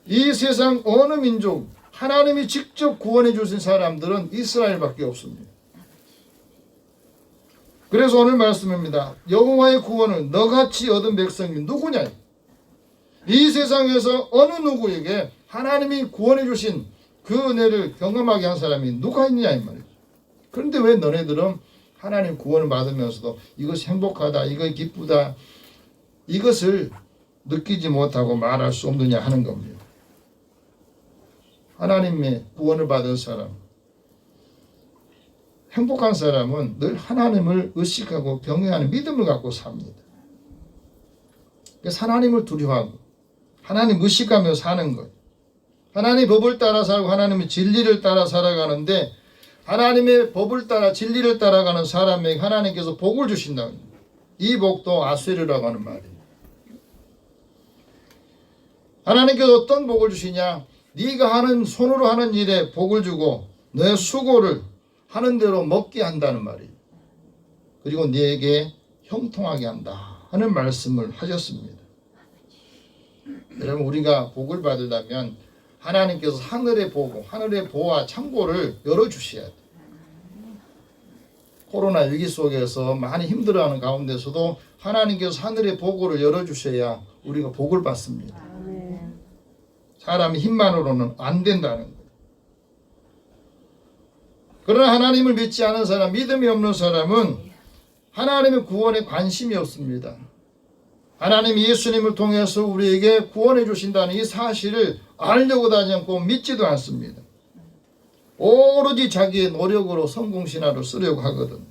이 세상 어느 민족, 하나님이 직접 구원해 주신 사람들은 이스라엘밖에 없습니다. 그래서 오늘 말씀입니다. 여호와의 구원을 너같이 얻은 백성이 누구냐? 이 세상에서 어느 누구에게 하나님이 구원해 주신 그 은혜를 경험하게 한 사람이 누가 있느냐 이 말이에요. 그런데 왜 너네들은 하나님 구원을 받으면서도 이것이 행복하다, 이것이 기쁘다, 이것을 느끼지 못하고 말할 수 없느냐 하는 겁니다. 하나님의 구원을 받은 사람, 행복한 사람은 늘 하나님을 의식하고 경외하는 믿음을 갖고 삽니다. 그래서 하나님을 두려워하고 하나님 의식하며 사는 것. 하나님의 법을 따라 살고 하나님의 진리를 따라 살아가는데 하나님의 법을 따라 진리를 따라가는 사람에게 하나님께서 복을 주신다. 이 복도 아세르라고 하는 말이에요. 하나님께서 어떤 복을 주시냐? 네가 하는 손으로 하는 일에 복을 주고 너의 수고를 하는 대로 먹게 한다는 말이에요. 그리고 네게 형통하게 한다 하는 말씀을 하셨습니다. 여러분 우리가 복을 받으려면 하나님께서 하늘의 보고 하늘의 보와 창고를 열어주셔야 돼요. 코로나 위기 속에서 많이 힘들어하는 가운데서도 하나님께서 하늘의 보고를 열어주셔야 우리가 복을 받습니다. 사람이 힘만으로는 안 된다는 거예요. 그러나 하나님을 믿지 않은 사람, 믿음이 없는 사람은 하나님의 구원에 관심이 없습니다. 하나님이 예수님을 통해서 우리에게 구원해 주신다는 이 사실을 알려고 하지 않고 믿지도 않습니다. 오로지 자기의 노력으로 성공신화를 쓰려고 하거든.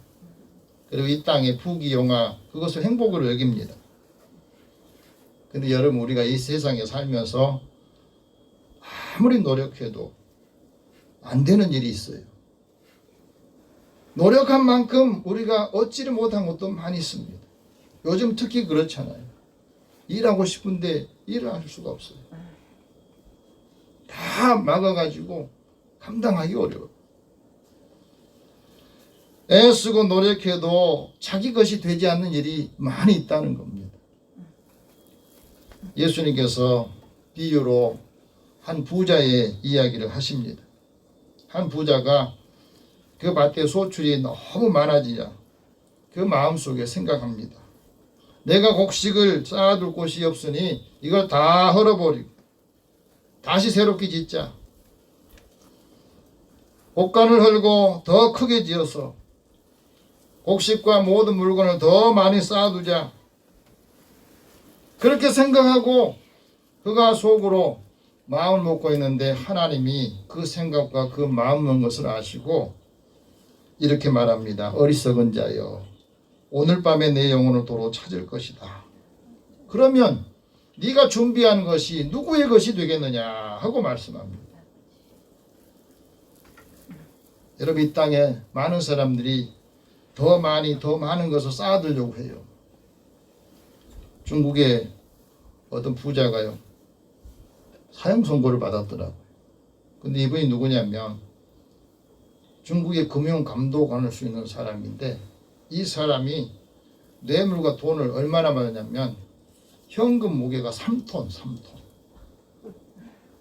그리고 이 땅의 부귀영화 그것을 행복으로 여깁니다. 근데 여러분 우리가 이 세상에 살면서 아무리 노력해도 안 되는 일이 있어요. 노력한 만큼 우리가 얻지를 못한 것도 많이 있습니다. 요즘 특히 그렇잖아요. 일하고 싶은데 일을 할 수가 없어요. 다 막아가지고 감당하기 어려워요. 애쓰고 노력해도 자기 것이 되지 않는 일이 많이 있다는 겁니다. 예수님께서 비유로 한 부자의 이야기를 하십니다. 한 부자가 그 밭에 소출이 너무 많아지자 그 마음속에 생각합니다. 내가 곡식을 쌓아둘 곳이 없으니 이걸 다 헐어버리고 다시 새롭게 짓자. 곡간을 헐고 더 크게 지어서 곡식과 모든 물건을 더 많이 쌓아두자. 그렇게 생각하고 그가 속으로 마음을 먹고 있는데 하나님이 그 생각과 그 마음 먹은 것을 아시고 이렇게 말합니다. 어리석은 자여, 오늘 밤에 내 영혼을 도로 찾을 것이다. 그러면 네가 준비한 것이 누구의 것이 되겠느냐 하고 말씀합니다. 여러분, 이 땅에 많은 사람들이 더 많은 것을 쌓아두려고 해요. 중국의 어떤 부자가요, 사형 선고를 받았더라고요. 근데 이분이 누구냐면 중국의 금융 감독을 할 수 있는 사람인데, 이 사람이 뇌물과 돈을 얼마나 받았냐면 현금 무게가 3톤.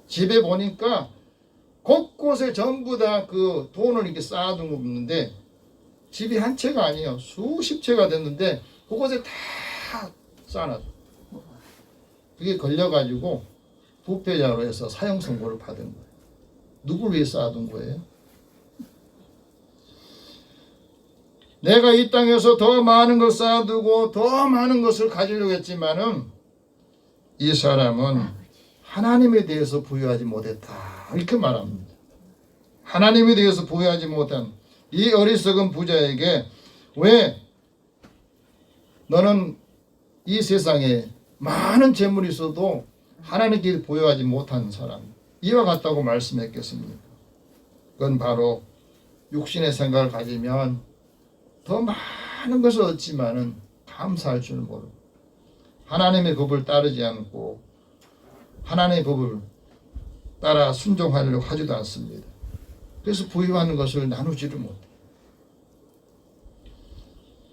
집에 보니까 곳곳에 전부 다 그 돈을 이렇게 쌓아둔 거 없는데, 집이 한 채가 아니에요. 수십 채가 됐는데 그곳에 다 쌓아놨어. 그게 걸려가지고 부패자로 해서 사형 선고를 받은 거예요. 누구를 위해 쌓아둔 거예요? 내가 이 땅에서 더 많은 걸 쌓아두고 더 많은 것을 가지려고 했지만은 이 사람은 하나님에 대해서 부여하지 못했다, 이렇게 말합니다. 하나님에 대해서 부여하지 못한 이 어리석은 부자에게, 왜 너는 이 세상에 많은 재물이 있어도 하나님께 부여하지 못한 사람, 이와 같다고 말씀했겠습니까? 그건 바로 육신의 생각을 가지면 더 많은 것을 얻지만은 감사할 줄 모르고 하나님의 법을 따르지 않고 하나님의 법을 따라 순종하려고 하지도 않습니다. 그래서 부유하는 것을 나누지를 못해.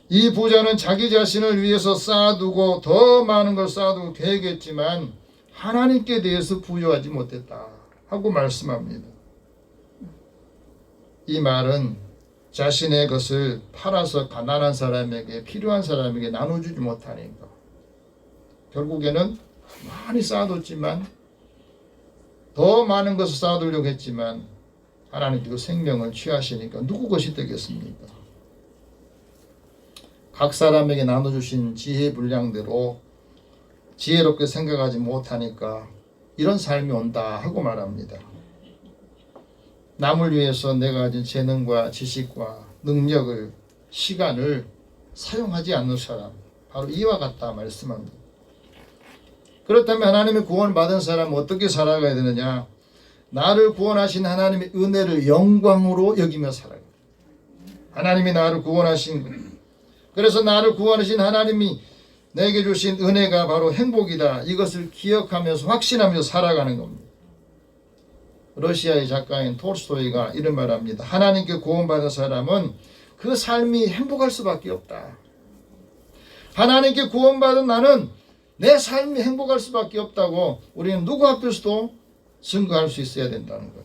이 부자는 자기 자신을 위해서 쌓아두고 더 많은 걸 쌓아두고 계획했지만 하나님께 대해서 부여하지 못했다 하고 말씀합니다. 이 말은 자신의 것을 팔아서 가난한 사람에게, 필요한 사람에게 나눠주지 못하니까 결국에는 많이 쌓아뒀지만, 더 많은 것을 쌓아두려고 했지만 하나님께서 생명을 취하시니까 누구 것이 되겠습니까? 각 사람에게 나눠주신 지혜 분량대로 지혜롭게 생각하지 못하니까 이런 삶이 온다 하고 말합니다. 남을 위해서 내가 가진 재능과 지식과 능력을, 시간을 사용하지 않는 사람, 바로 이와 같다 말씀합니다. 그렇다면 하나님의 구원을 받은 사람은 어떻게 살아가야 되느냐? 나를 구원하신 하나님의 은혜를 영광으로 여기며 살아가야 돼. 하나님이 나를 구원하신 거예요. 그래서 나를 구원하신 하나님이 내게 주신 은혜가 바로 행복이다, 이것을 기억하면서 확신하면서 살아가는 겁니다. 러시아의 작가인 톨스토이가 이런 말합니다. 하나님께 구원받은 사람은 그 삶이 행복할 수밖에 없다. 하나님께 구원받은 나는 내 삶이 행복할 수밖에 없다고 우리는 누구 앞에서도 증거할 수 있어야 된다는 거예요.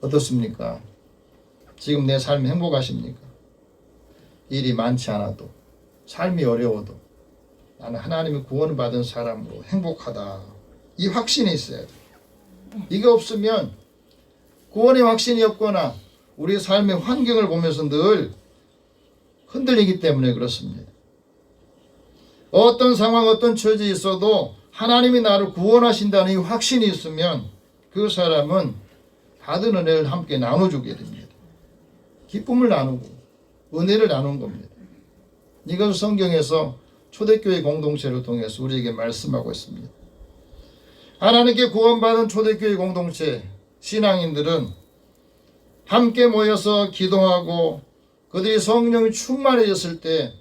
어떻습니까? 지금 내 삶이 행복하십니까? 일이 많지 않아도, 삶이 어려워도 나는 하나님의 구원을 받은 사람으로 행복하다, 이 확신이 있어야 돼요. 이게 없으면, 구원의 확신이 없거나 우리 삶의 환경을 보면서 늘 흔들리기 때문에 그렇습니다. 어떤 상황, 어떤 처지에 있어도 하나님이 나를 구원하신다는 이 확신이 있으면 그 사람은 받은 은혜를 함께 나눠주게 됩니다. 기쁨을 나누고 은혜를 나누는 겁니다. 이것을 성경에서 초대교회 공동체를 통해서 우리에게 말씀하고 있습니다. 하나님께 구원받은 초대교회 공동체 신앙인들은 함께 모여서 기도하고 그들이 성령이 충만해졌을 때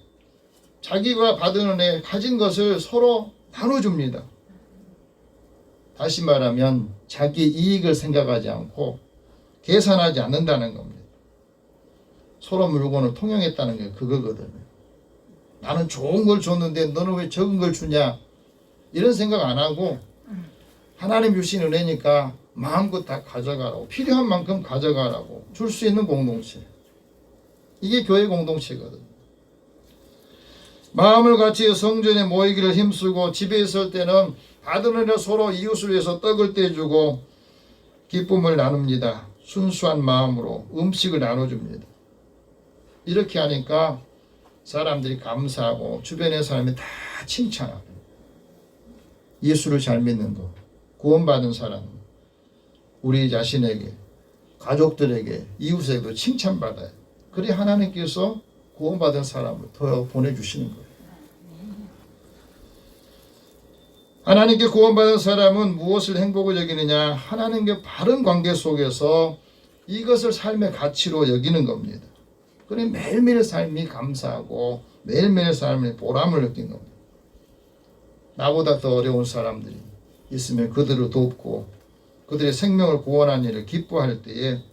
자기가 받은 은혜, 가진 것을 서로 나눠줍니다. 다시 말하면 자기 이익을 생각하지 않고 계산하지 않는다는 겁니다. 서로 물건을 통용했다는 게 그거거든요. 나는 좋은 걸 줬는데 너는 왜 적은 걸 주냐, 이런 생각 안 하고 하나님 주신 은혜니까 마음껏 다 가져가라고, 필요한 만큼 가져가라고 줄 수 있는 공동체, 이게 교회 공동체거든. 마음을 같이 성전에 모이기를 힘쓰고 집에 있을 때는 받으느라 서로 이웃을 위해서 떡을 떼주고 기쁨을 나눕니다. 순수한 마음으로 음식을 나눠줍니다. 이렇게 하니까 사람들이 감사하고 주변의 사람이 다 칭찬하고, 예수를 잘 믿는 것, 구원받은 사람, 우리 자신에게, 가족들에게, 이웃에게도 칭찬받아요. 그래 하나님께서 구원받은 사람을 더 보내주시는 거예요. 하나님께 구원받은 사람은 무엇을 행복을 여기느냐? 하나님께 바른 관계 속에서 이것을 삶의 가치로 여기는 겁니다. 그래 매일매일 삶이 감사하고 매일매일 삶의 보람을 느낀 겁니다. 나보다 더 어려운 사람들이 있으면 그들을 돕고 그들의 생명을 구원한 일을 기뻐할 때에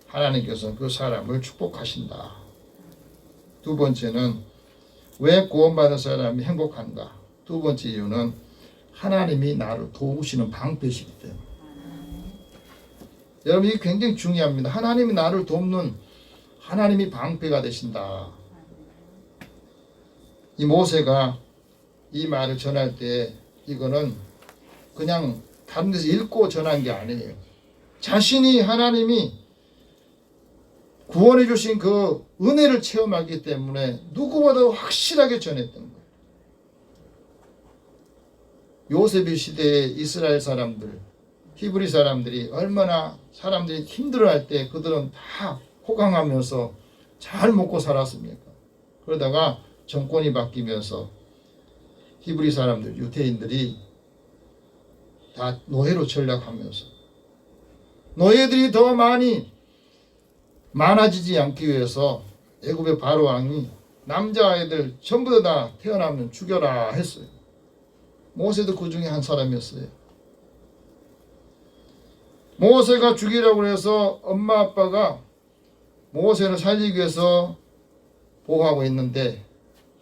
하나님께서는 그 사람을 축복하신다. 두 번째는 왜 구원받은 사람이 행복한가? 두 번째 이유는 하나님이 나를 도우시는 방패시기 때문에. 여러분 이게 굉장히 중요합니다. 하나님이 나를 돕는 하나님이 방패가 되신다. 이 모세가 이 말을 전할 때 이거는 그냥 다른 데서 읽고 전한 게 아니에요. 자신이 하나님이 구원해 주신 그 은혜를 체험하기 때문에 누구보다 확실하게 전했던 거예요. 요셉의 시대의 이스라엘 사람들, 히브리 사람들이 얼마나 사람들이 힘들어할 때 그들은 다 호강하면서 잘 먹고 살았습니까? 그러다가 정권이 바뀌면서 히브리 사람들, 유대인들이 다 노예로 전락하면서 노예들이 더 많아지지 않기 위해서 애굽의 바로 왕이 남자아이들 전부 다 태어나면 죽여라 했어요. 모세도 그 중에 한 사람이었어요. 모세가 죽이라고 해서 엄마 아빠가 모세를 살리기 위해서 보호하고 있는데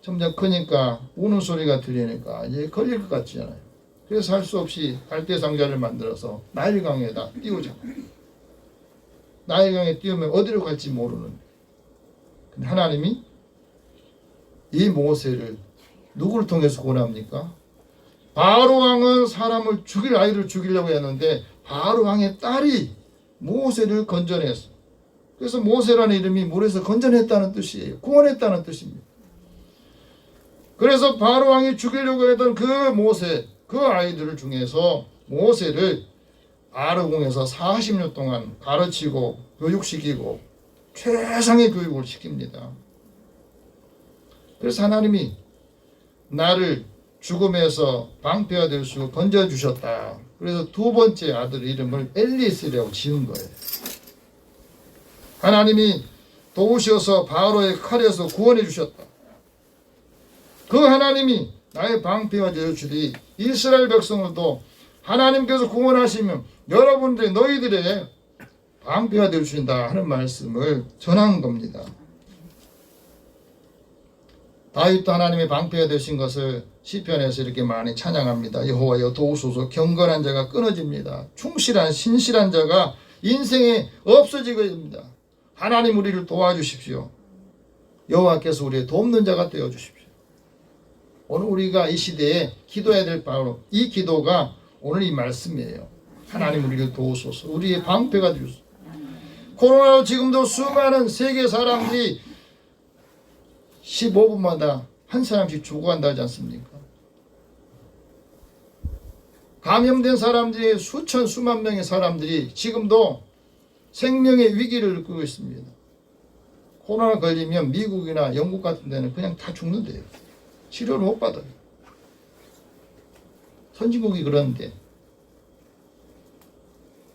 점점 크니까 우는 소리가 들리니까 이제 걸릴 것 같잖아요. 그래서 할 수 없이 갈대상자를 만들어서 나일강에다 띄우자. 나일강에 띄우면 어디로 갈지 모르는. 근데 하나님이 이 모세를 누구를 통해서 구원합니까? 바로 왕은 사람을 죽일 아이를 죽이려고 했는데 바로 왕의 딸이 모세를 건져냈어. 그래서 모세라는 이름이 물에서 건져냈다는 뜻이에요. 구원했다는 뜻입니다. 그래서 바로 왕이 죽이려고 했던 그 모세, 그 아이들 중에서 모세를 바로궁에서 40년 동안 가르치고 교육시키고 최상의 교육을 시킵니다. 그래서 하나님이 나를 죽음에서 방패가 될 수 건져주셨다. 그래서 두 번째 아들 이름을 엘리에셀이라고 지은 거예요. 하나님이 도우셔서 바로의 칼에서 구원해 주셨다. 그 하나님이 나의 방패가 되어주리. 이스라엘 백성들도 하나님께서 구원하시면 여러분들의 너희들의 방패가 되어주신다 하는 말씀을 전한 겁니다. 다윗도 하나님의 방패가 되신 것을 시편에서 이렇게 많이 찬양합니다. 여호와여 도우소서. 경건한 자가 끊어집니다. 충실한 신실한 자가 인생에 없어지게 됩니다. 하나님 우리를 도와주십시오. 여호와께서 우리의 돕는 자가 되어주십시오. 오늘 우리가 이 시대에 기도해야 될 바로 이 기도가 오늘 이 말씀이에요. 하나님 우리를 도우소서. 우리의 방패가 되소서. 코로나로 지금도 수많은 세계 사람들이 15분마다 한 사람씩 죽어간다 하지 않습니까? 감염된 사람들이 수만 명의 사람들이 지금도 생명의 위기를 느끼고 있습니다. 코로나 걸리면 미국이나 영국 같은 데는 그냥 다 죽는데요. 치료를 못 받아요. 선진국이 그런데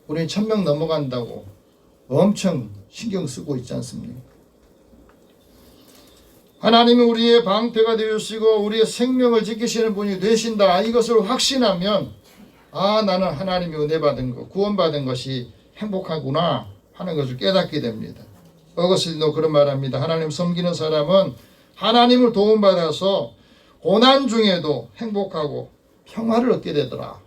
우리는 1000명 넘어간다고 엄청 신경 쓰고 있지 않습니까? 하나님이 우리의 방패가 되시고 우리의 생명을 지키시는 분이 되신다. 이것을 확신하면 나는 하나님이 은혜 받은 것, 구원받은 것이 행복하구나 하는 것을 깨닫게 됩니다. 어거스틴도 그런 말합니다. 하나님 섬기는 사람은 하나님을 도움받아서 고난 중에도 행복하고 평화를 얻게 되더라.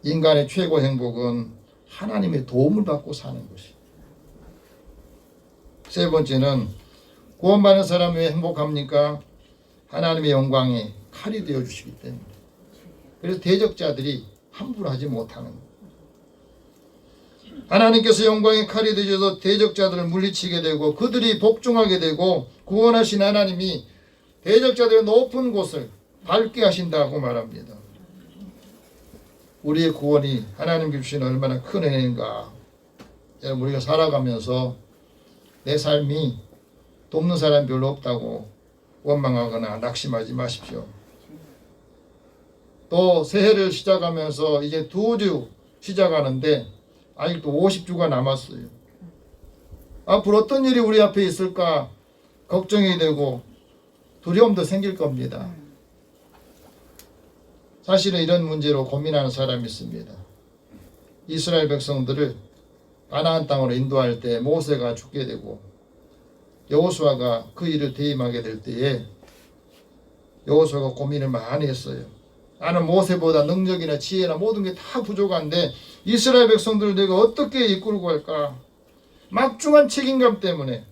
인간의 최고 행복은 하나님의 도움을 받고 사는 것이. 세 번째는 구원받는 사람이 왜 행복합니까? 하나님의 영광이 칼이 되어 주시기 때문에. 그래서 대적자들이 함부로 하지 못하는 거예요. 하나님께서 영광의 칼이 되셔서 대적자들을 물리치게 되고 그들이 복종하게 되고 구원하신 하나님이 대적자들의 높은 곳을 밟게 하신다고 말합니다. 우리의 구원이 하나님께 주신 얼마나 큰 은혜인가. 여러분, 우리가 살아가면서 내 삶이 돕는 사람이 별로 없다고 원망하거나 낙심하지 마십시오. 또 새해를 시작하면서 이제 2주 시작하는데 아직도 50주가 남았어요. 앞으로 어떤 일이 우리 앞에 있을까 걱정이 되고 두려움도 생길 겁니다. 사실은 이런 문제로 고민하는 사람이 있습니다. 이스라엘 백성들을 가나안 땅으로 인도할 때 모세가 죽게 되고 여호수아가 그 일을 대임하게 될 때에 여호수아가 고민을 많이 했어요. 나는 모세보다 능력이나 지혜나 모든 게 다 부족한데 이스라엘 백성들을 내가 어떻게 이끌고 갈까? 막중한 책임감 때문에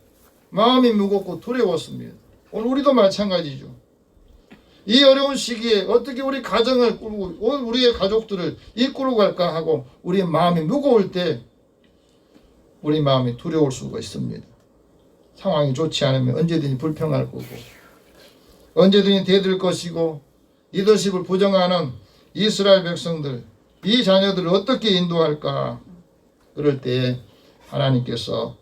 마음이 무겁고 두려웠습니다. 오늘 우리도 마찬가지죠. 이 어려운 시기에 어떻게 우리 가정을 꾸고 우리의 가족들을 이끌고 갈까 하고 우리의 마음이 무거울 때 우리 마음이 두려울 수가 있습니다. 상황이 좋지 않으면 언제든지 불평할 거고 언제든지 대들 것이고 리더십을 부정하는 이스라엘 백성들, 이 자녀들을 어떻게 인도할까? 그럴 때 하나님께서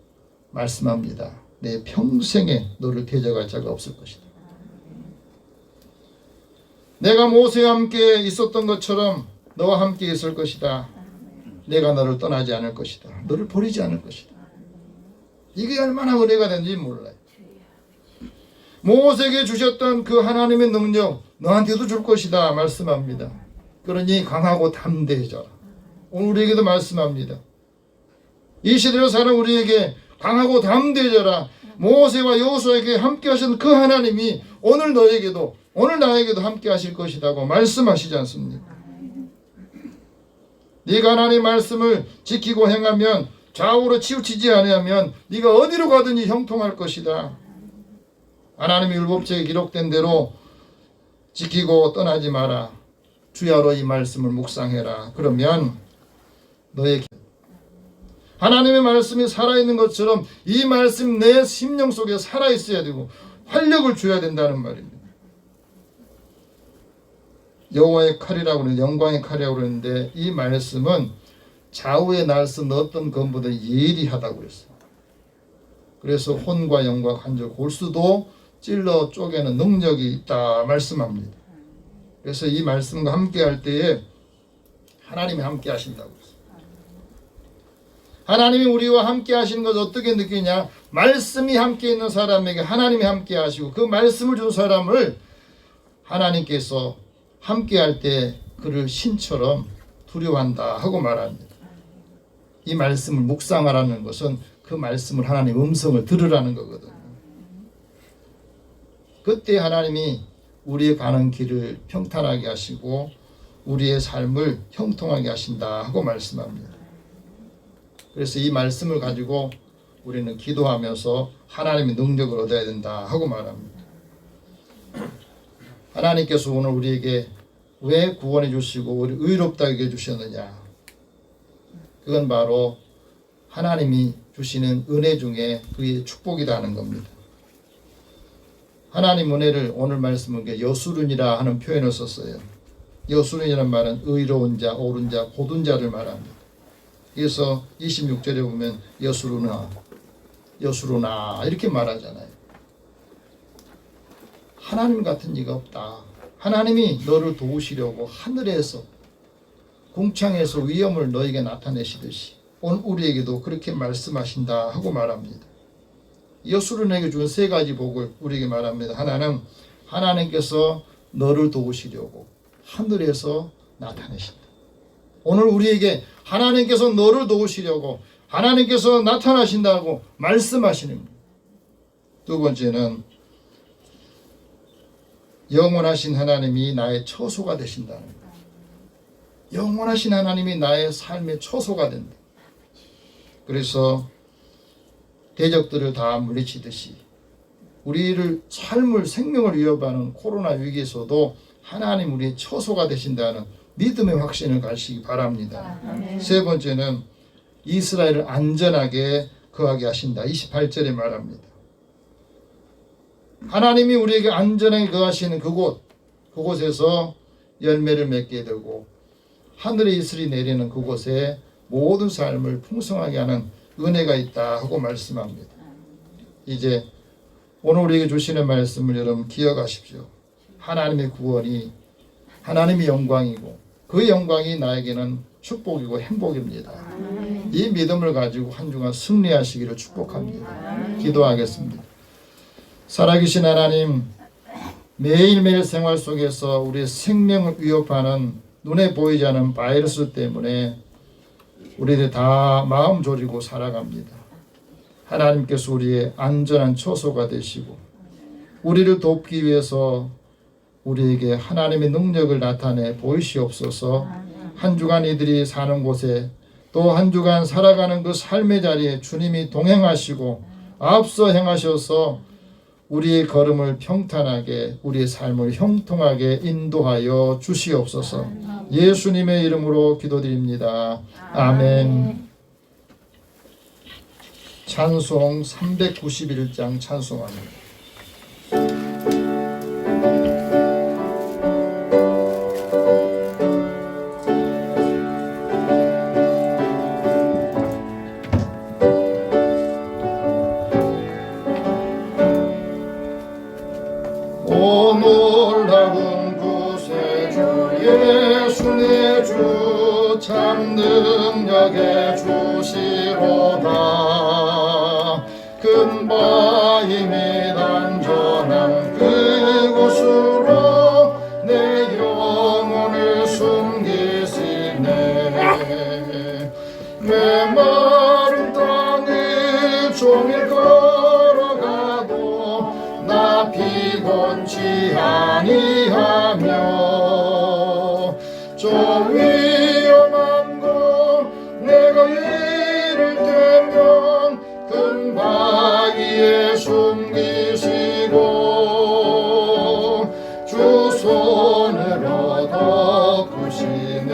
말씀합니다. 내 평생에 너를 대적할 자가 없을 것이다. 내가 모세와 함께 있었던 것처럼 너와 함께 있을 것이다. 내가 너를 떠나지 않을 것이다. 너를 버리지 않을 것이다. 이게 얼마나 은혜가 된지 몰라요. 모세에게 주셨던 그 하나님의 능력 너한테도 줄 것이다 말씀합니다. 그러니 강하고 담대해져라. 오늘 우리에게도 말씀합니다. 이 시대로 사는 우리에게 강하고 담대해져라. 모세와 여호수아에게 함께 하신 그 하나님이 오늘 너에게도 오늘 나에게도 함께 하실 것이라고 말씀하시지 않습니까? 네가 하나님의 말씀을 지키고 행하면 좌우로 치우치지 아니하면 네가 어디로 가든지 형통할 것이다. 하나님의 율법책에 기록된 대로 지키고 떠나지 마라. 주야로 이 말씀을 묵상해라. 그러면 너의 하나님의 말씀이 살아있는 것처럼 이 말씀 내 심령 속에 살아있어야 되고 활력을 줘야 된다는 말입니다. 여호와의 칼이라고 하는 영광의 칼이라고 그러는데 이 말씀은 좌우에 날선 어떤 것보다 예리하다고 그랬어요. 그래서 혼과 영과 관절 골수도 찔러 쪼개는 능력이 있다 말씀합니다. 그래서 이 말씀과 함께 할 때에 하나님이 함께 하신다고 했어요. 하나님이 우리와 함께 하시는 것을 어떻게 느끼냐? 말씀이 함께 있는 사람에게 하나님이 함께 하시고 그 말씀을 준 사람을 하나님께서 함께 할 때 그를 신처럼 두려워한다 하고 말합니다. 이 말씀을 묵상하라는 것은 그 말씀을 하나님의 음성을 들으라는 거거든요. 그때 하나님이 우리의 가는 길을 평탄하게 하시고 우리의 삶을 형통하게 하신다 하고 말씀합니다. 그래서 이 말씀을 가지고 우리는 기도하면서 하나님의 능력을 얻어야 된다 하고 말합니다. 하나님께서 오늘 우리에게 왜 구원해 주시고 우리 의롭다게 해주셨느냐? 그건 바로 하나님이 주시는 은혜 중에 그의 축복이라는 겁니다. 하나님 은혜를 오늘 말씀은 여수룬이라 하는 표현을 썼어요. 여수룬이라는 말은 의로운 자, 옳은 자, 고든 자를 말합니다. 그래서 26절에 보면 여수루나 여수루나 이렇게 말하잖아요. 하나님 같은 이가 없다. 하나님이 너를 도우시려고 하늘에서 궁창에서 위엄을 너에게 나타내시듯이 오늘 우리에게도 그렇게 말씀하신다 하고 말합니다. 여수룬에게 준 세 가지 복을 우리에게 말합니다. 하나는 하나님께서 너를 도우시려고 하늘에서 나타내신다. 오늘 우리에게 하나님께서 너를 도우시려고 하나님께서 나타나신다고 말씀하시는 겁니다. 두 번째는 영원하신 하나님이 나의 처소가 되신다는 거예요. 영원하신 하나님이 나의 삶의 초소가 된다. 그래서 대적들을 다 물리치듯이 우리를 삶을 생명을 위협하는 코로나 위기에서도 하나님 우리의 초소가 되신다는 믿음의 확신을 가지시기 바랍니다. 세 번째는 이스라엘을 안전하게 거하게 하신다. 28절에 말합니다. 하나님이 우리에게 안전하게 거하시는 그곳에서 열매를 맺게 되고 하늘의 이슬이 내리는 그곳에 모든 삶을 풍성하게 하는 은혜가 있다 하고 말씀합니다. 이제 오늘 우리에게 주시는 말씀을 여러분 기억하십시오. 하나님의 구원이 하나님의 영광이고 그 영광이 나에게는 축복이고 행복입니다. 이 믿음을 가지고 한 주간 승리하시기를 축복합니다. 기도하겠습니다. 살아계신 하나님, 매일매일 생활 속에서 우리의 생명을 위협하는 눈에 보이지 않는 바이러스 때문에 우리들 다 마음 졸이고 살아갑니다. 하나님께서 우리의 안전한 초소가 되시고 우리를 돕기 위해서 우리에게 하나님의 능력을 나타내 보이시옵소서. 한 주간 이들이 사는 곳에 또 한 주간 살아가는 그 삶의 자리에 주님이 동행하시고 앞서 행하셔서 우리의 걸음을 평탄하게 우리의 삶을 형통하게 인도하여 주시옵소서. 예수님의 이름으로 기도드립니다. 아멘. 찬송 391장 찬송합니다. 오 놀라운 구세주 예수 내 주 참 능력의 주시로다. 근바임이 안전한 그곳으로 내 영혼을 숨기시네. 메마른 땅을 종일 걸어가도 나 피곤치 아니하며 저 위험한 곳 내가 이를 때면 근바위에 숨기시고 주 손으로 덮으시네.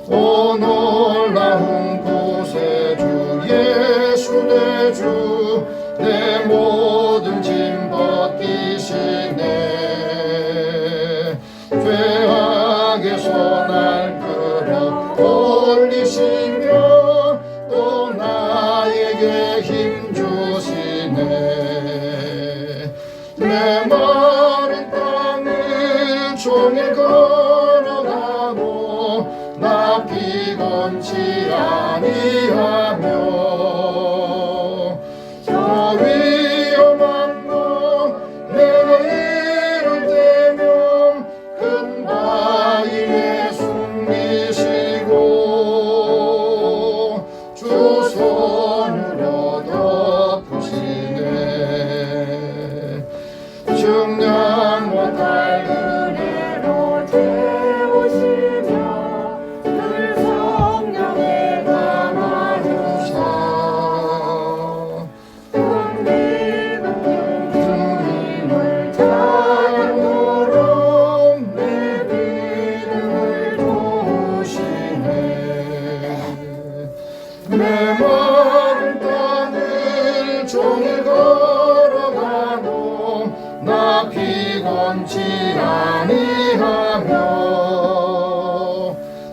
오 놀라운 구세주 예수 내 주 내 모든 짐 벗기시네. 죄악에서 날 끌어 올리시며 또 나에게 힘 주시네. 내 마른 땅을 종일 걸어가도 나 피곤치 아니하며 위험한 곳 내가 이를 때면 근바위에 숨기시고 주 손으로 덮으시네. 증량 못할 은혜로 채우시며 늘 성령에 감아주사 메마른 땅을 종일 걸어가도 나 피곤치 아니하며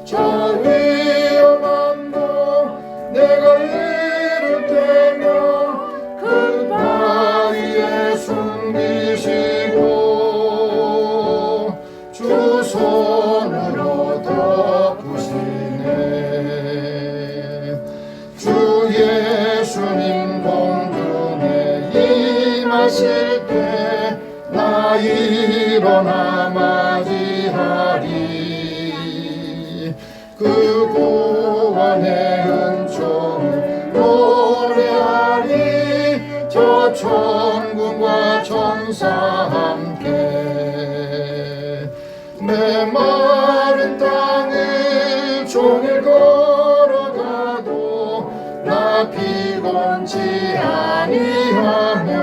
저 위험한 곳 내가 이를 때면 근바위에 숨기시고 주 손으로 덮으시네. 주 예수님 공중에 임하실 때 나 일어나 맞이하리. 그 구원의 은총을 노래하리. 저 천군과 천사 함께 메마른 걸어가도 나 피곤치 아니하며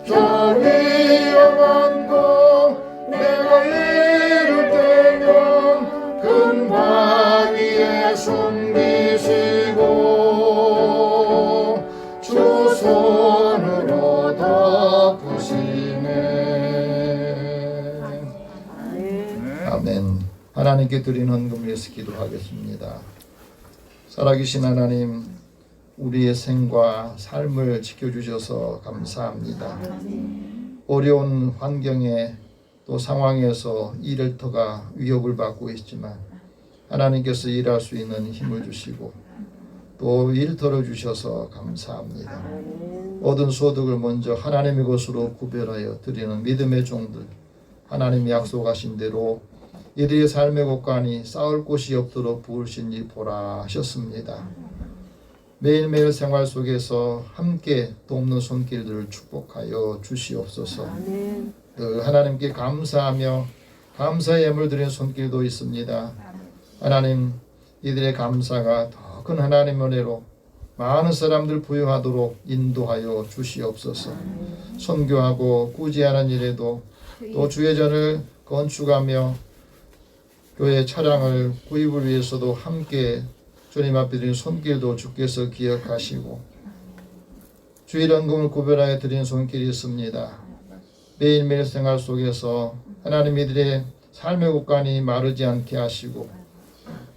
저 위험한 곳 내가 이를 때면 금방 위에 숨기시고 주 손으로 덮으시네. 아멘. 하나님께 드리는 헌금을 위해서 기도하겠습니다. 살아계신 하나님, 우리의 생과 삶을 지켜주셔서 감사합니다. 어려운 환경에 또 상황에서 일터가 위협을 받고 있지만 하나님께서 일할 수 있는 힘을 주시고 또 일터를 주셔서 감사합니다. 얻은 소득을 먼저 하나님의 것으로 구별하여 드리는 믿음의 종들, 하나님이 약속하신 대로 이들의 삶의 곳간이 쌓을 곳이 없도록 부으시니 보라 하셨습니다. 매일매일 생활 속에서 함께 돕는 손길들을 축복하여 주시옵소서. 늘 하나님께 감사하며 감사의 예물 드리는 손길도 있습니다. 하나님, 이들의 감사가 더 큰 하나님의 은혜로 많은 사람들 부여하도록 인도하여 주시옵소서. 선교하고 구제하는 일에도 또 주의 전을 건축하며 교회 차량을 구입을 위해서도 함께 주님 앞에 드린 손길도 주께서 기억하시고 주일 헌금을 구별하여 드린 손길이 있습니다. 매일매일 생활 속에서 하나님 이들의 삶의 곳간이 마르지 않게 하시고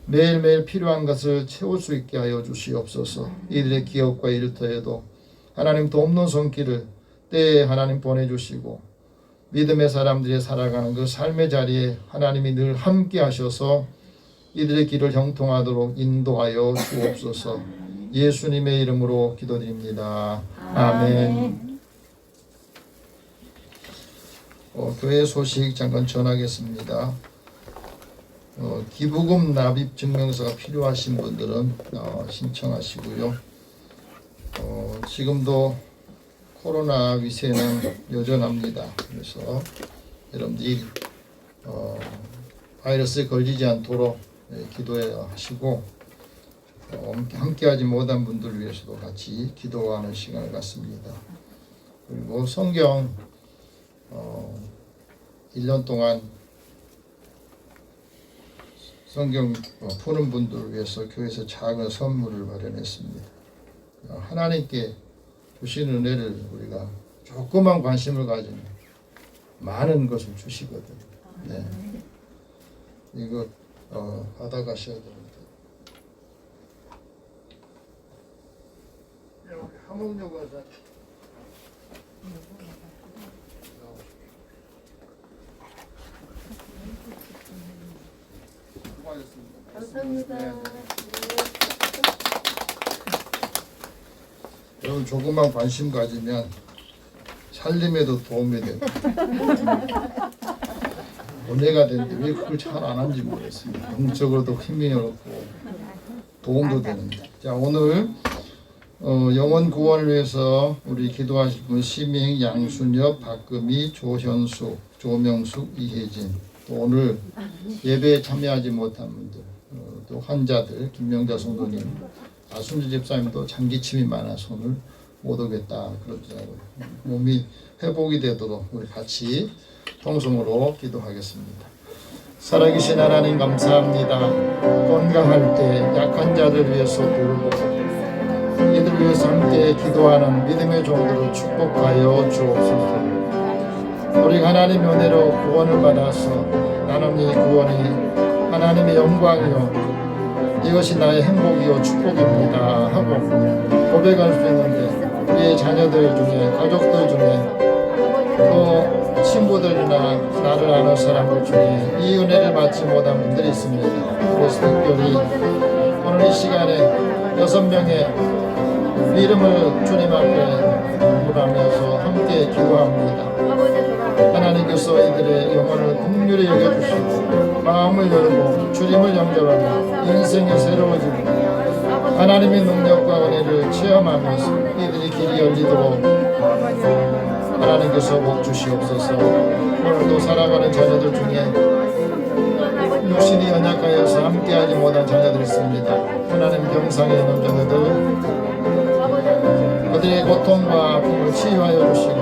매일매일 필요한 것을 채울 수 있게 하여 주시옵소서. 이들의 기업과 일터에도 하나님 돕는 손길을 때에 하나님 보내주시고 믿음의 사람들이 살아가는 그 삶의 자리에 하나님이 늘 함께 하셔서 이들의 길을 형통하도록 인도하여 주옵소서. 예수님의 이름으로 기도드립니다. 아멘. 교회 소식 잠깐 전하겠습니다. 기부금 납입 증명서가 필요하신 분들은 신청하시고요. 지금도 코로나 위세는 여전합니다. 그래서 여러분들이 바이러스에 걸리지 않도록 기도해야 하시고 함께하지 못한 분들을 위해서도 같이 기도하는 시간을 갖습니다. 그리고 성경 1년 동안 성경 푸는 분들을 위해서 교회에서 작은 선물을 마련했습니다. 하나님께 주신 은혜를 우리가 조그만 관심을 가지면 많은 것을 주시거든요. 네. 이거 받아가셔야 됩니다. 함흥역에서 감사합니다. 여러분 조금만 관심 가지면 살림에도 도움이 됩니다. 은혜가 되는데 왜 그걸 잘 안 하는지 모르겠습니다. 영적으로도 힘이 얻고 도움도 되는데. 자, 오늘 영혼 구원을 위해서 우리 기도하실 분 시민, 양순엽, 박금희, 조현숙, 조명숙, 이혜진, 또 오늘 예배에 참여하지 못한 분들, 또 환자들, 김명자 성도님, 아순지 집사님도 장기침이 많아서 오늘 못 오겠다 그러더라고요. 몸이 회복이 되도록 우리 같이 통성으로 기도하겠습니다. 살아계신 하나님 감사합니다. 건강할 때 약한 자들 위해서 돌보고 이들 위해서 함께 기도하는 믿음의 종들을 축복하여 주옵소서. 우리 하나님의 은혜로 구원을 받아서 나는 이 구원이 하나님의 영광이요 이것이 나의 행복이요 축복입니다 하고 고백할 수 있는데 우리의 자녀들 중에 가족들 중에 또 친구들이나 나를 아는 사람들 중에 이 은혜를 받지 못한 분들이 있습니다. 그래서 특별히 오늘 이 시간에 6명의 이름을 주님 앞에 부르면서 함께 기도합니다. 하나님께서 이들의 영혼을 긍휼히 여겨주시고 마음을 열고 주님을 영접하며 인생이 새로워지고 하나님의 능력과 은혜를 체험하면서 이들의 길이 열리도록 하나님께서 복 주시옵소서. 오늘도 살아가는 자녀들 중에 육신이 연약하여서 함께하지 못한 자녀들이 있습니다. 하나님 병상에 있는 자녀들 그들의 고통과 아픔을 치유하여 주시고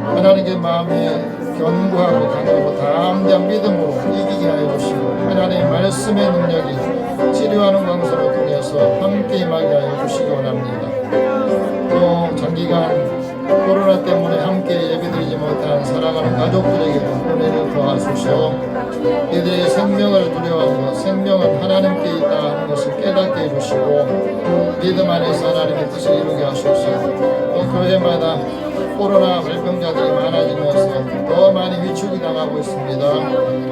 하나님의 마음에 견고하고 강하고 담대한 믿음으로 이기게 하여 주시고 하나님의 말씀의 능력이 치료하는 광선을 통해서 함께 임하게 하여 주시기 원합니다. 또 장기간 코로나 때문에 함께 예배드리지 못한 사랑하는 가족들에게도 은혜를 도와주셔 이들의 생명을 두려워하고 생명은 하나님께 있다 하는 것을 깨닫게 해주시고 믿음 안에서 하나님의 뜻을 이루게 하소서. 또 교회마다 코로나 발병자들이 많아지면서 더 많이 위축이 당하고 있습니다.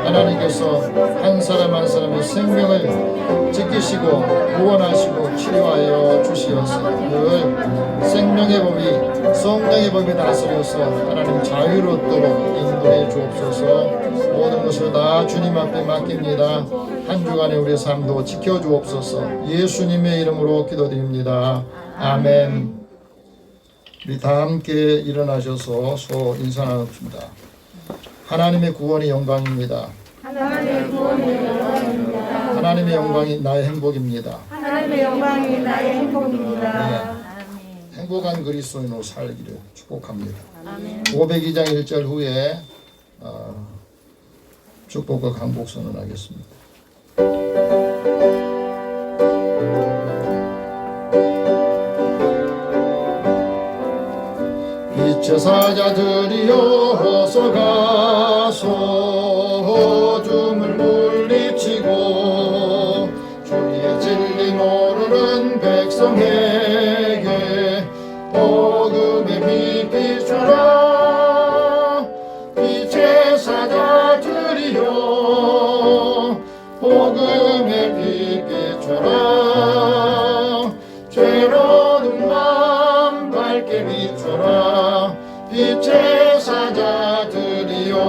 하나님께서 한 사람 한 사람의 생명을 지키시고 구원하시고 치료하여 주시어서 늘 생명의 법이 성령의 법이 다스려서 하나님 자유롭도록 인도해 주옵소서. 모든 것을 다 주님 앞에 맡깁니다. 한 주간의 우리의 삶도 지켜주옵소서. 예수님의 이름으로 기도드립니다. 아멘. 우리 다 함께 일어나셔서 소 인사 나눕니다. 하나님의 구원이 영광입니다. 하나님의 구원이 영광입니다. 하나님의 영광이 나의 행복입니다. 하나님의 영광이 나의 행복입니다. 행복한 그리스도인으로 살기를 축복합니다. 502장 1절 후에 축복과 강복 선언하겠습니다. 빛의 사자들이여 어서 가소 어둠을 물리치고 주의 진리 모르는 백성에게 복음의 빛 비추라. 빛의 사자들이여 복음의 빛 비추라. 죄로운 맘 밝게 비추라. 빛의 사자들이여.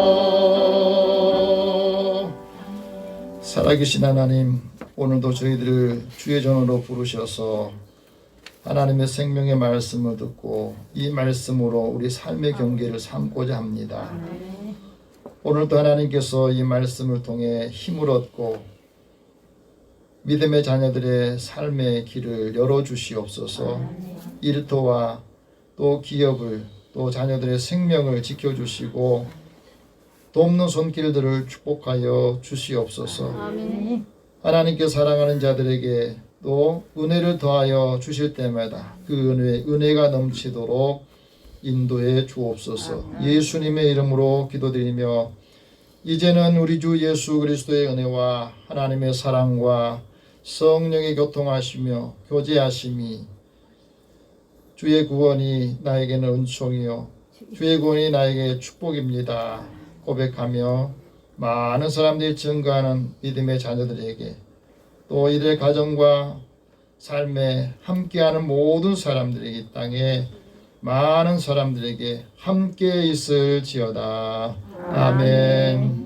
살아계신 하나님, 오늘도 저희들을 주의 전으로 부르셔서 하나님의 생명의 말씀을 듣고 이 말씀으로 우리 삶의 경계를 삼고자 합니다. 오늘도 하나님께서 이 말씀을 통해 힘을 얻고 믿음의 자녀들의 삶의 길을 열어주시옵소서. 일터와 또 기업을 또 자녀들의 생명을 지켜주시고 돕는 손길들을 축복하여 주시옵소서. 하나님께 사랑하는 자들에게 또 은혜를 더하여 주실 때마다 그 은혜가 넘치도록 인도해 주옵소서. 예수님의 이름으로 기도드리며 이제는 우리 주 예수 그리스도의 은혜와 하나님의 사랑과 성령의 교통하시며 교제하심이 주의 구원이 나에게는 은총이요 주의 구원이 나에게 축복입니다 고백하며 많은 사람들이 증거하는 믿음의 자녀들에게 또 이들의 가정과 삶에 함께하는 모든 사람들에게 이 땅에 많은 사람들에게 함께 있을지어다. 아멘.